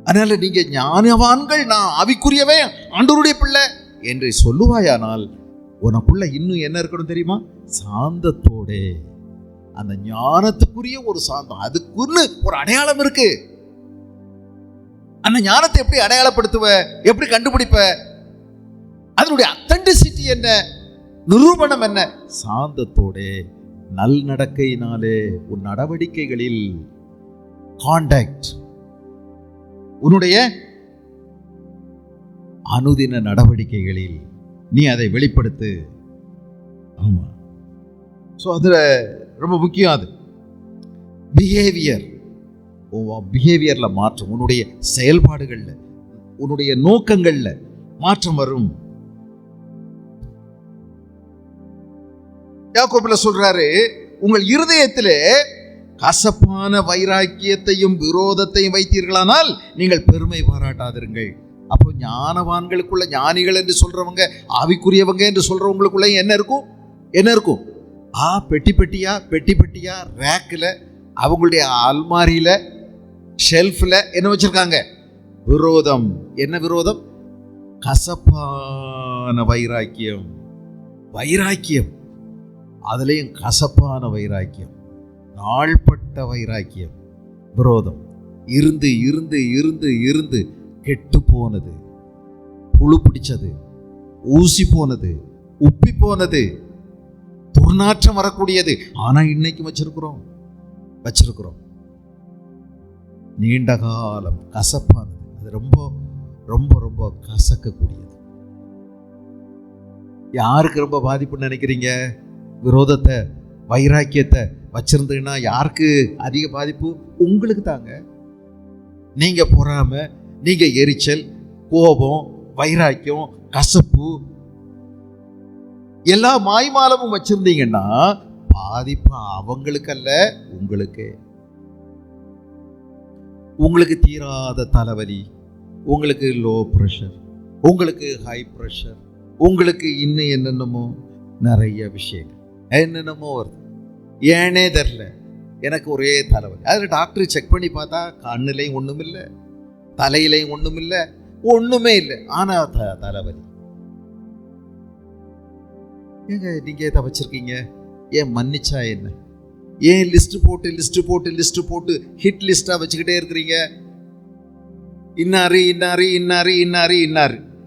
அதனால நீங்க ஞானவான்கள், நான் ஆவிக்குரியவே ஆண்டவருடைய பிள்ளை என்று சொல்லுவாயானால் உனக்குள்ள இன்னும் என்ன இருக்கணும் தெரியுமா? சாந்தத்தோட. அந்த ஞானத்துக்குரிய ஒரு சாந்தம், அதுக்குன்னு ஒரு அடையாளம் இருக்கு. அந்த ஞானத்தை எப்படி அடையாளப்படுத்துவ, எப்படி கண்டுபிடிப்ப? அதனுடைய அத்தன்டிசிட்டி என்ன, நிரூபணம் என்ன? சாந்தத்தோட, நல் நடக்கையினாலே, உன் நடவடிக்கைகளில் கான்டாக்ட், உன்னுடைய அனுதின நடவடிக்கைகளில் நீ அதை வெளிப்படுத்து. ஆமா, ஸோ அதுல ரொம்ப முக்கியம். அது பிஹேவியர்ல மாற்றம், உன்னுடைய செயல்பாடுகள்ல, உன்னுடைய நோக்கங்கள்ல மாற்றம் வரும். யாக்கோபுல சொல்றாரு, உங்கள் இருதயத்திலே கசப்பான வைராக்கியத்தையும் விரோதத்தையும் வைத்தீர்களானால் நீங்கள் பெருமை பாராட்டாதிருங்கள். அப்போ ஞானவான்களுக்குள்ள, ஞானிகள் என்று சொல்றவங்க, ஆவிக்குரியவங்க என்று சொல்றவங்களுக்குள்ள என்ன இருக்கும்? என்ன இருக்கும்? பெட்டி பெட்டியா ரேக்கில், அவங்களுடைய அல்மாரியில, ஷெல்ஃபில் என்ன வச்சிருக்காங்க? விரோதம். என்ன விரோதம்? கசப்பான வைராக்கியம். வைராக்கியம், அதுலேயும் கசப்பான வைராக்கியம், நாள்பட்ட வைராக்கியம், விரோதம். இருந்து இருந்து இருந்து இருந்து கெட்டு போனது, புழு பிடிச்சது, ஊசி போனது, உப்பி போனது, துர்நாற்றம் வரக்கூடியது. ஆனா இன்னைக்கு வச்சிருக்கிறோம். நீண்ட காலம் கசப்பானது, அது ரொம்ப ரொம்ப ரொம்ப கசக்கக்கூடியது. யாருக்கு ரொம்ப பாதிப்புன்னு நினைக்கிறீங்க? விரோதத்தை, வைராக்கியத்தை வச்சிருந்தீங்கன்னா யாருக்கு அதிக பாதிப்பு? உங்களுக்கு தாங்க. நீங்க பொறாமை, நீங்க எரிச்சல், கோபம், வைராக்கியம், கசப்பு, எல்லா மாய்மாலமும் வச்சிருந்தீங்கன்னா பாதிப்பு அவங்களுக்கு அல்ல, உங்களுக்கு. உங்களுக்கு தீராத தலைவலி, உங்களுக்கு லோ ப்ரெஷர், உங்களுக்கு ஹை ப்ரெஷர், உங்களுக்கு இன்னும் என்னென்னமோ நிறைய விஷயங்கள் என்னென்னமோ வருது. ஏனே தெரில, எனக்கு ஒரே தலைவலி. அதில் டாக்டர் செக் பண்ணி பார்த்தா கண்ணுலையும் ஒன்றும் இல்லை, தலையிலையும் ஒன்றும் இல்லை, ஒன்றுமே இல்லை, ஆனால் தலைவலி. ஏங்க நீங்க எதை வச்சிருக்கீங்க? ஏன் மன்னிச்சா என்ன? ஏன் லிஸ்ட் போட்டு ஹிட் லிஸ்டா வச்சுக்கிட்டே இருக்கிறீங்க? இன்னாரு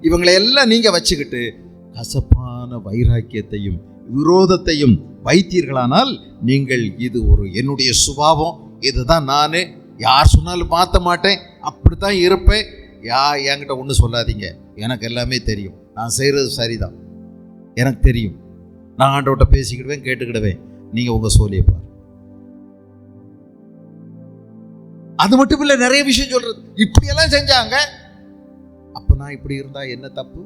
இவங்களை எல்லாம் நீங்க வச்சுக்கிட்டு கசப்பான வைராக்கியத்தையும் விரோதத்தையும் வைத்தீர்களானால் நீங்கள், இது ஒரு என்னுடைய சுபாவம், இதுதான் நானு, யார் சொன்னாலும் மாற்ற மாட்டேன், அப்படித்தான் இருப்பேன், என்கிட்ட ஒன்றும் சொல்லாதீங்க, எனக்கு எல்லாமே தெரியும், நான் செய்கிறது சரிதான், எனக்கு தெரியும், நான் ஆண்டவர்கிட்ட பேசிக்கிடுவேன், கேட்டுக்கிடுவேன், நீங்கள் உங்கள் சோழியை பாரு. அது மட்டும் இல்லை, நிறைய விஷயம் சொல்றது. இப்படியெல்லாம் செஞ்சாங்க, அப்போ நான் இப்படி இருந்தா என்ன தப்பு?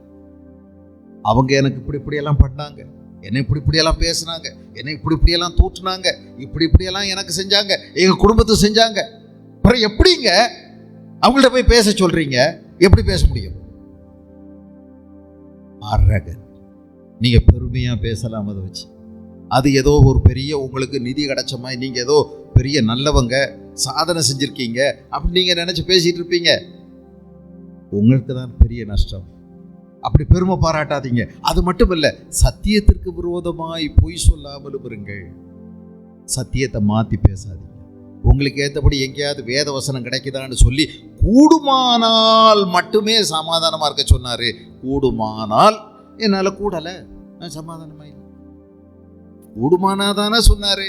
அவங்க எனக்கு இப்படியெல்லாம் பண்ணாங்க, என்னை இப்படியெல்லாம் பேசுனாங்க, என்னை இப்படியெல்லாம் தூற்றுனாங்க, இப்படியெல்லாம் எனக்கு செஞ்சாங்க, எங்கள் குடும்பத்துக்கு செஞ்சாங்க. அப்புறம் எப்படிங்க அவங்கள்ட்ட போய் பேச சொல்றீங்க? எப்படி பேச முடியும்? அரகன். நீங்க பெருமையா பேசலாம் அதை வச்சு. அது ஏதோ ஒரு பெரிய உங்களுக்கு நிதி கிடைச்ச மாதிரி, நீங்க ஏதோ பெரிய நல்லவங்க, சாதனை செஞ்சிருக்கீங்க அப்படி நீங்க நினைச்சு பேசிட்டு இருப்பீங்க. உங்களுக்கு தான் பெரிய நஷ்டம். அப்படி பெருமை பாராட்டாதீங்க. அது மட்டும் இல்ல, சத்தியத்திற்கு விரோதமாய் பொய் சொல்லாமலும் இருங்கள். சத்தியத்தை மாத்தி பேசாதீங்க. உங்களுக்கு ஏற்றபடி எங்கேயாவது வேத வசனம் கிடைக்குதான்னு சொல்லி கூடுமானால் மட்டுமே சமாதானமா இருக்க சொன்னாரு. கூடுமானால் என்னால கூடல, நான் சமாதானமா இல்லை. கூடுமானாதானே சொன்னாரு.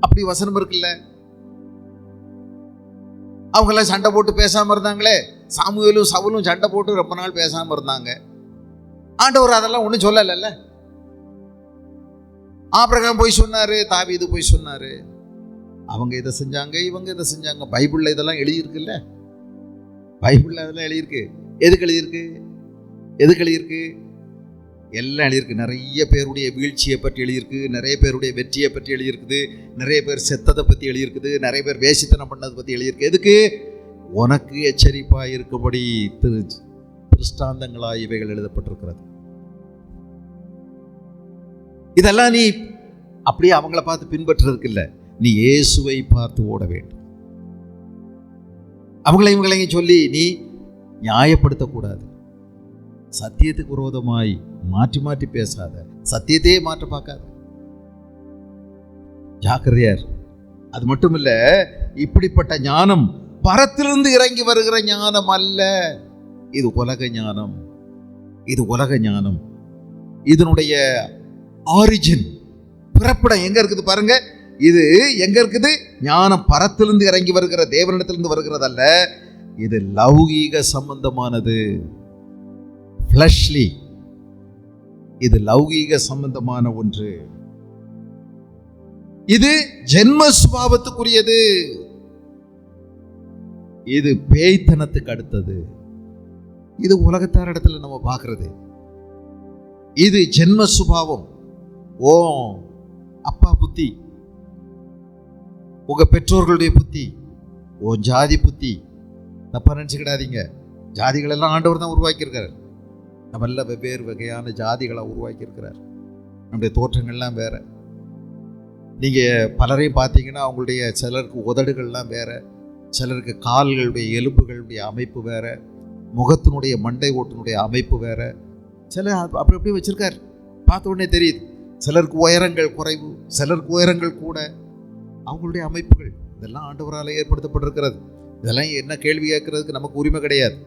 அப்படி வசனம் இருக்குல்ல. அவங்கெல்லாம் சண்டை போட்டு பேசாம இருந்தாங்களே, சாமுவேலும் சவுலும் சண்டை போட்டு ரொம்ப நாள் பேசாம இருந்தாங்க. ஆண்டவர் அதெல்லாம் ஒன்றும் சொல்லல. ஆபிரகாம் போய் சொன்னாரு, தாவீது போய் சொன்னாரு. அவங்க இதை செஞ்சாங்க, இவங்க இதை செஞ்சாங்க. பைபிள்ல இதெல்லாம் எழுதியிருக்குல்ல. பைபிள்ல அதெல்லாம் எழுதியிருக்கு. எதுக்கு எழுதியிருக்கு? எல்லாம் எழுதியிருக்கு. நிறைய பேருடைய வீழ்ச்சியை பற்றி எழுதியிருக்கு, நிறைய பேருடைய வெற்றியை பற்றி எழுதியிருக்குது, நிறைய பேர் செத்ததை பற்றி எழுதியிருக்குது, நிறைய பேர் வேசித்தனம் பண்ணதை பற்றி எழுதியிருக்கு. எதுக்கு? உனக்கு எச்சரிப்பாக இருக்கும்படி திருஷ்டாந்தங்களாய் இவைகள் எழுதப்பட்டிருக்கிறது. இதெல்லாம் நீ அப்படியே அவங்கள பார்த்து பின்பற்றுறதுக்கு இல்லை, நீ இயேசுவை பார்த்து ஓட வேண்டும். அவங்களையும் சொல்லி நீ நியாயப்படுத்தக்கூடாது. சத்தியத்துக்கு விரோதமாய் மாற்றி பேசாத, சத்தியத்தையே மாற்ற பார்க்காத, ஜாக்கிரதையார். அது மட்டும் இல்ல, இப்படிப்பட்ட ஞானம் பரத்திலிருந்து இறங்கி வருகிற ஞானம் அல்ல. இது உலக ஞானம். இதனுடைய ஆரிஜின், பிறப்பிடம் எங்க இருக்குது பாருங்க. இது எங்க இருக்குது? ஞானம் பரத்திலிருந்து இறங்கி வருகிற தேவனிடத்திலிருந்து வருகிறதல்ல. இது லௌகீக சம்பந்தமானது, ஃப்ளஷ்லி. இது லௌகீக சம்பந்தமான ஒன்று. இது ஜென்ம சுபாவத்துக்குரியது. இது பேய்த்தனத்துக்கு அடுத்தது. இது உலகத்தார் இடத்துல நம்ம பார்க்கிறது. இது ஜென்ம சுபாவம். ஓ அப்பா புத்தி, உங்க பெற்றோர்களுடைய புத்தி, ஓ ஜாதி புத்தி. தப்பா நினைச்சுக்கிடாதீங்க. ஜாதிகள் எல்லாம் ஆண்டவர் தான் உருவாக்கியிருக்கார். நம்மள வெவ்வேறு வகையான ஜாதிகளை உருவாக்கியிருக்கிறார். நம்முடைய தோற்றங்கள்லாம் வேற. நீங்க பலரையும் பார்த்தீங்கன்னா அவங்களுடைய சிலருக்கு உதடுகள்லாம் வேற, சிலருக்கு கால்களுடைய எலும்புகளுடைய அமைப்பு வேற, முகத்தினுடைய மண்டை ஓட்டினுடைய அமைப்பு வேற. சிலர் அப்படி வச்சிருக்கார், பார்த்த உடனே தெரியுது. சிலருக்கு உயரங்கள் குறைவு, சிலருக்கு உயரங்கள் கூட. அவங்களுடைய அமைப்புகள் இதெல்லாம் ஆண்டவரால் ஏற்படுத்தப்பட்டிருக்கிறது. இதெல்லாம் என்ன கேள்வி கேட்கறதுக்கு நமக்கு உரிமை கிடையாது.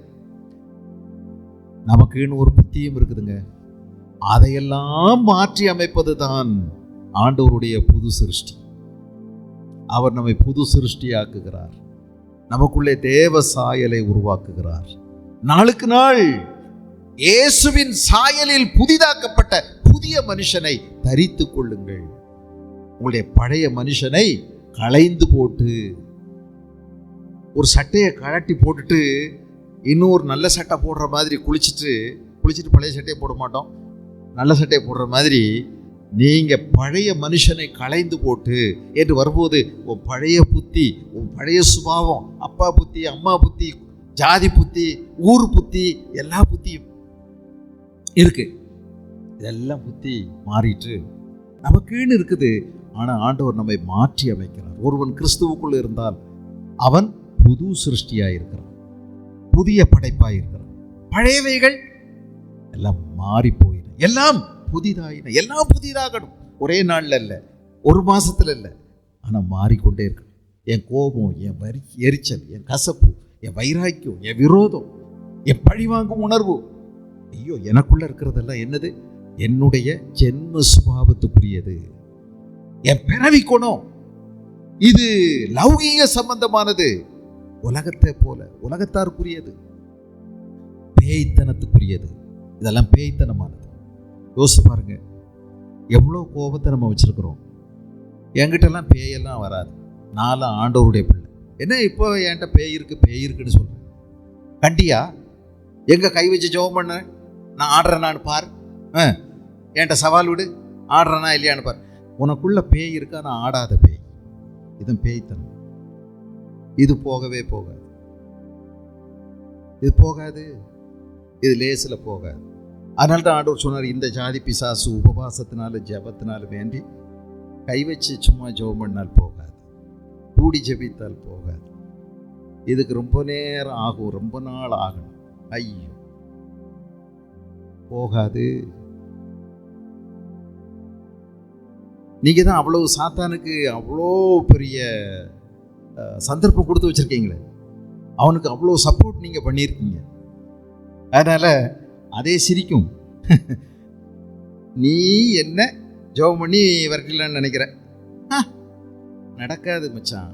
நமக்குன்னு ஒரு புத்தியும் இருக்குதுங்க. அதையெல்லாம் மாற்றி அமைப்பது தான் ஆண்டவருடைய புது சிருஷ்டி. அவர் நம்மை புது சிருஷ்டியாக்குகிறார். நமக்குள்ளே தேவ சாயலை உருவாக்குகிறார். நாளுக்கு நாள் இயேசுவின் சாயலில் புதிதாக்கப்பட்ட புதிய மனுஷனை தரித்துக் கொள்ளுங்கள். உங்களுடைய பழைய மனுஷனை களைந்து போட்டு, ஒரு சட்டையை கழட்டி போட்டுட்டு இன்னொரு நல்ல சட்டை போடுற மாதிரி குளிச்சுட்டு பழைய சட்டையை போட மாட்டோம். நல்ல சட்டையை போடுற மாதிரி நீங்க பழைய மனுஷனை களைந்து போட்டு என்று வரும்போது உன் பழைய புத்தி, உன் பழைய சுபாவம், அப்பா புத்தி, அம்மா புத்தி, ஜாதி புத்தி, ஊர் புத்தி, எல்லா புத்தியும் இருக்கு. இதெல்லாம் புத்தி மாறிட்டு நமக்குன்னு இருக்குது. ஆனா ஆண்டவர் நம்மை மாற்றி அமைக்கிறார். ஒருவன் கிறிஸ்துவுக்குள்ள இருந்தால் அவன் புது சிருஷ்டியாயிருக்கிறான், புதிய படைப்பாயிருக்கிறான். பழையவைகள் எல்லாம் மாறி போயிடும், எல்லாம் புதிதாயின. எல்லாம் புதிதாகணும். ஒரே நாள்ல இல்லை, ஒரு மாசத்துல இல்லை, ஆனா மாறிக்கொண்டே இருக்கணும். என் கோபம், என் எரிச்சல், என் கசப்பு, என் வைராக்கியம், என் விரோதம், என் பழிவாங்கும் உணர்வு, ஐயோ எனக்குள்ள இருக்கிறதெல்லாம் என்னது? என்னுடைய ஜென்ம சுபாவத்துக்குரியது, என் பிறவி குணம். இது லௌகீக சம்பந்தமானது, உலகத்தை போல உலகத்தாருக்குரியது, பேய்த்தனத்துக்குரியது. இதெல்லாம் பேய்த்தனமானது. யோசிச்சு பாருங்க, எவ்வளோ கோபத்தை நம்ம வச்சிருக்கிறோம். என்கிட்டலாம் பேயெல்லாம் வராது. நான்லாம் ஆண்டவருடைய பிள்ளை. என்ன இப்போ என்கிட்ட பேய் இருக்குன்னு சொல்றேன்? கண்டியா? எங்க கை வச்சு ஜெபம் பண்ண நான் ஆடுறேன், நான் பாரு. என்கிட்ட சவால் விடு, ஆடுறனா இல்லையான்னு பாரு. உனக்குள்ள பேய் இருக்கா, நான் ஆடாத பேய். இதன் பேய்த்தனம். இது போகவே போகாது, இது போகாது, இது லேசில் போகாது. அதனால தான் ஆண்டவர் சொன்னார், இந்த ஜாதி பிசாசு உபவாசத்தினால ஜெபத்தினால வேண்டி கை வச்சு சும்மா ஜெபம் பண்ணால் போகாது, கூடி ஜெபித்தால் போகாது. இதுக்கு ரொம்ப நேரம் ஆகும், ரொம்ப நாள் ஆகணும். ஐயோ, போகாது. நீங்க தான் அவ்வளவு சாத்தானுக்கு அவ்வளோ பெரிய சந்தர்ப்பம் கொடுத்து வச்சிருக்கீங்களே, அவனுக்கு அவ்வளோ சப்போர்ட் நீங்க பண்ணியிருக்கீங்க. அதனால அதே சிரிக்கும். நீ என்ன ஜெபம் பண்ணி வரலான்னு நினைக்கிற, நடக்காது மச்சான்.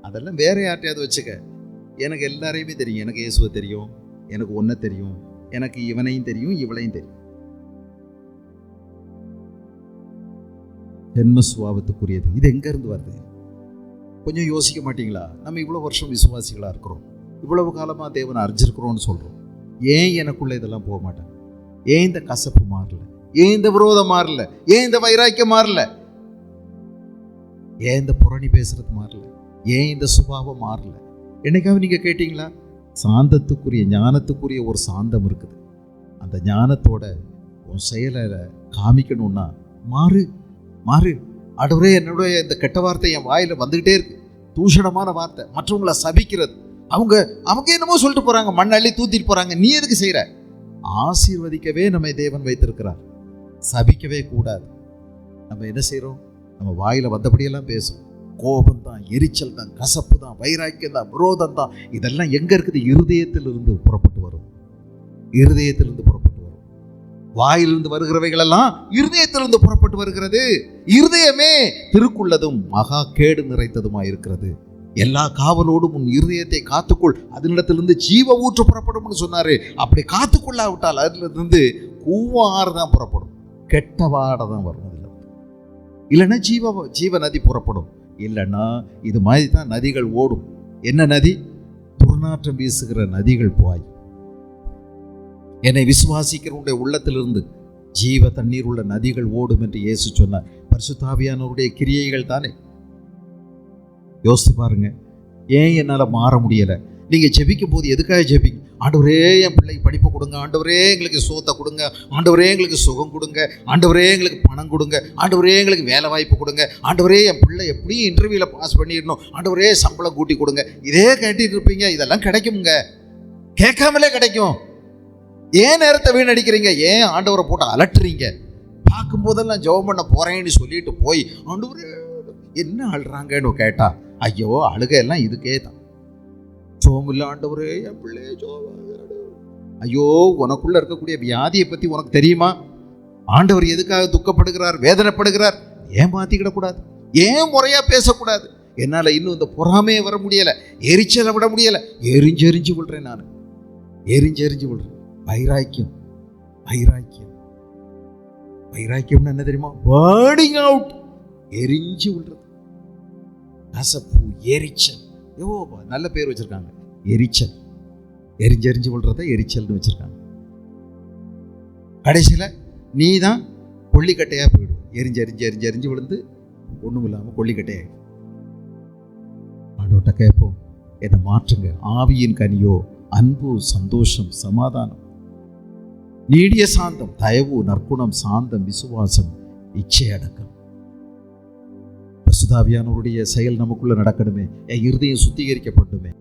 அதெல்லாம் வேற யார்ட்டையாவது வச்சுக்க. எனக்கு எல்லாரையுமே தெரியும். எனக்கு இயேசுவை தெரியும், எனக்கு ஒன்றை தெரியும், எனக்கு இவனையும் தெரியும், இவளையும் தெரியும். ஜென்ம சுபாவத்துக்குரியது. இது எங்க இருந்து வருது? கொஞ்சம் யோசிக்க மாட்டீங்களா? நம்ம இவ்வளவு வருஷம் விசுவாசிகளா இருக்கிறோம், இவ்வளவு காலமா தேவனை அறிஞ்சிருக்கிறோம்னு சொல்றோம். ஏன் எனக்குள்ள இதெல்லாம் போக மாட்டேன்? ஏன் இந்த கசப்பு மாறல? ஏன் இந்த விரோதம் மாறல? ஏன் இந்த வைராக்கியம் மாறல? ஏன் இந்த புரணி பேசுறது மாறல? ஏன் இந்த சுபாவம் மாறல? என்னைக்காவது நீங்க கேட்டீங்களா? சாந்தத்துக்குரிய, ஞானத்துக்குரிய ஒரு சாந்தம் இருக்குது. அந்த ஞானத்தோட உன் செயலை காமிக்கணும்னா மாறு, மாறு. ஆண்டவரே, என்னுடைய இந்த கெட்ட வார்த்தை என் வாயில வந்துகிட்டே இருக்கு, தூஷணமான வார்த்தை, மற்றவங்களை சபிக்கிறது. அவங்க என்னமோ சொல்லிட்டு போறாங்க, மண் அள்ளி தூத்திட்டு போறாங்க, நீ எதுக்கு செய்யற? ஆசீர்வதிக்கவே நம்மை தேவன் வைத்திருக்கிறார், சபிக்கவே கூடாது. நம்ம என்ன செய்யறோம்? நம்ம வாயில வந்தபடியெல்லாம் பேசும். கோபம் தான், எரிச்சல் தான், கசப்பு தான், வைராக்கியம் தான், விரோதம் தான். இதெல்லாம் எங்க இருக்குது? இருதயத்திலிருந்து புறப்பட்டு வரும், இருதயத்திலிருந்து புறப்பட்டு வரும். வாயிலிருந்து வருகிறவைகள் எல்லாம் இருதயத்திலிருந்து புறப்பட்டு வருகிறது. இருதயமே திருக்குள்ளதும் மகா கேடு நிறைத்ததுமா இருக்கிறது. எல்லா காவலோடும் உன் இருதயத்தை காத்துக்கொள், அதனிடத்திலிருந்து ஜீவ ஊற்று புறப்படும் சொன்னாரு. அப்படி காத்துக்கொள்ளாவிட்டால் அதுல இருந்து கூவாறு தான் புறப்படும், கெட்ட வாடை தான் வரும். இல்லைன்னா ஜீவ நதி புறப்படும். இல்லைன்னா இது மாதிரி தான் நதிகள் ஓடும். என்ன நதி? துர்நாற்றம் வீசுகிற நதிகள் போய். என்னை விசுவாசிக்கிறவனுடைய உள்ளத்திலிருந்து ஜீவ தண்ணீர் உள்ள நதிகள் ஓடும் என்று இயேசு சொன்னார். பரிசுத்த ஆவியானவருடைய கிரியைகள் தானே. யோசித்து பாருங்க, ஏன் என்னால மாற முடியல? நீங்க ஜெபிக்கும் போது எதுக்காக ஜெபிங்க? ஆண்டவரே, என் பிள்ளைக்கு படிப்பு கொடுங்க, ஆண்டவரே எங்களுக்கு சோத்தை கொடுங்க, ஆண்டவரே எங்களுக்கு சுகம் கொடுங்க, ஆண்டவரே எங்களுக்கு பணம் கொடுங்க, ஆண்டவரே எங்களுக்கு வேலை வாய்ப்பு கொடுங்க, ஆண்டவரே என் பிள்ளை எப்படியும் இன்டர்வியூல பாஸ் பண்ணிடணும், ஆண்டவரே சம்பளம் கூட்டி கொடுங்க. இதே கேட்டுட்டு இருப்பீங்க. இதெல்லாம் கிடைக்குங்க, கேட்காமலே கிடைக்கும். ஏன் நேரத்தை வீணடிக்கிறீங்க? ஏன் ஆண்டவரை போட்டு அலட்டுறீங்க? பார்க்கும் போதெல்லாம் ஜெபம் பண்ண போறேன்னு சொல்லிட்டு போய் ஆண்டவரே என்ன அழுறாங்கன்னு கேட்டா, ஐயோ அழுக எல்லாம் இதுக்கே தான். சோமில்ல ஆண்டவரே, என் பிள்ளைய ஐயோ, உனக்குள்ள இருக்கக்கூடிய வியாதியை பத்தி உனக்கு தெரியுமா? ஆண்டவர் எதுக்காக துக்கப்படுகிறார், வேதனைப்படுகிறார்? ஏன் மாத்திக்கிடக்கூடாது? ஏன் முறையா பேசக்கூடாது? என்னால இன்னும் இந்த பொறாமையே வர முடியல, எரிச்சலை விட முடியல, எரிஞ்சு விடுறேன் நான், எரிஞ்சு விடுறேன். வைராக்கியம், வைராக்கியம், வைராக்கியம்னு என்ன தெரியுமா? பர்னிங் அவுட், எரிஞ்சு விடுறது. கசப்பு, எரிச்சல். நல்ல பேர் வச்சிருக்காங்க, எரிச்சல். எரிஞ்சு விடுறத எரிச்சல்னு வச்சிருக்காங்க. கடைசியில நீ தான் கொல்லிக்கட்டையா போயிடும். எரிஞ்சு விழுந்து ஒண்ணும் இல்லாம கொல்லிக்கட்டையா. ஆண்டவர்கிட்ட கேட்போம், என்னை மாற்றுங்க. ஆவியின் கனியோ அன்பு, சந்தோஷம், சமாதானம், நீடிய சாந்தம், தயவு, நற்குணம், சாந்தம், விசுவாசம், இச்சை அடக்கம். பரிசுத்த ஆவியானவருடைய செயல் நமக்குள்ள நடக்கணுமே, என் இருதயம் சுத்திகரிக்கப்படணுமே.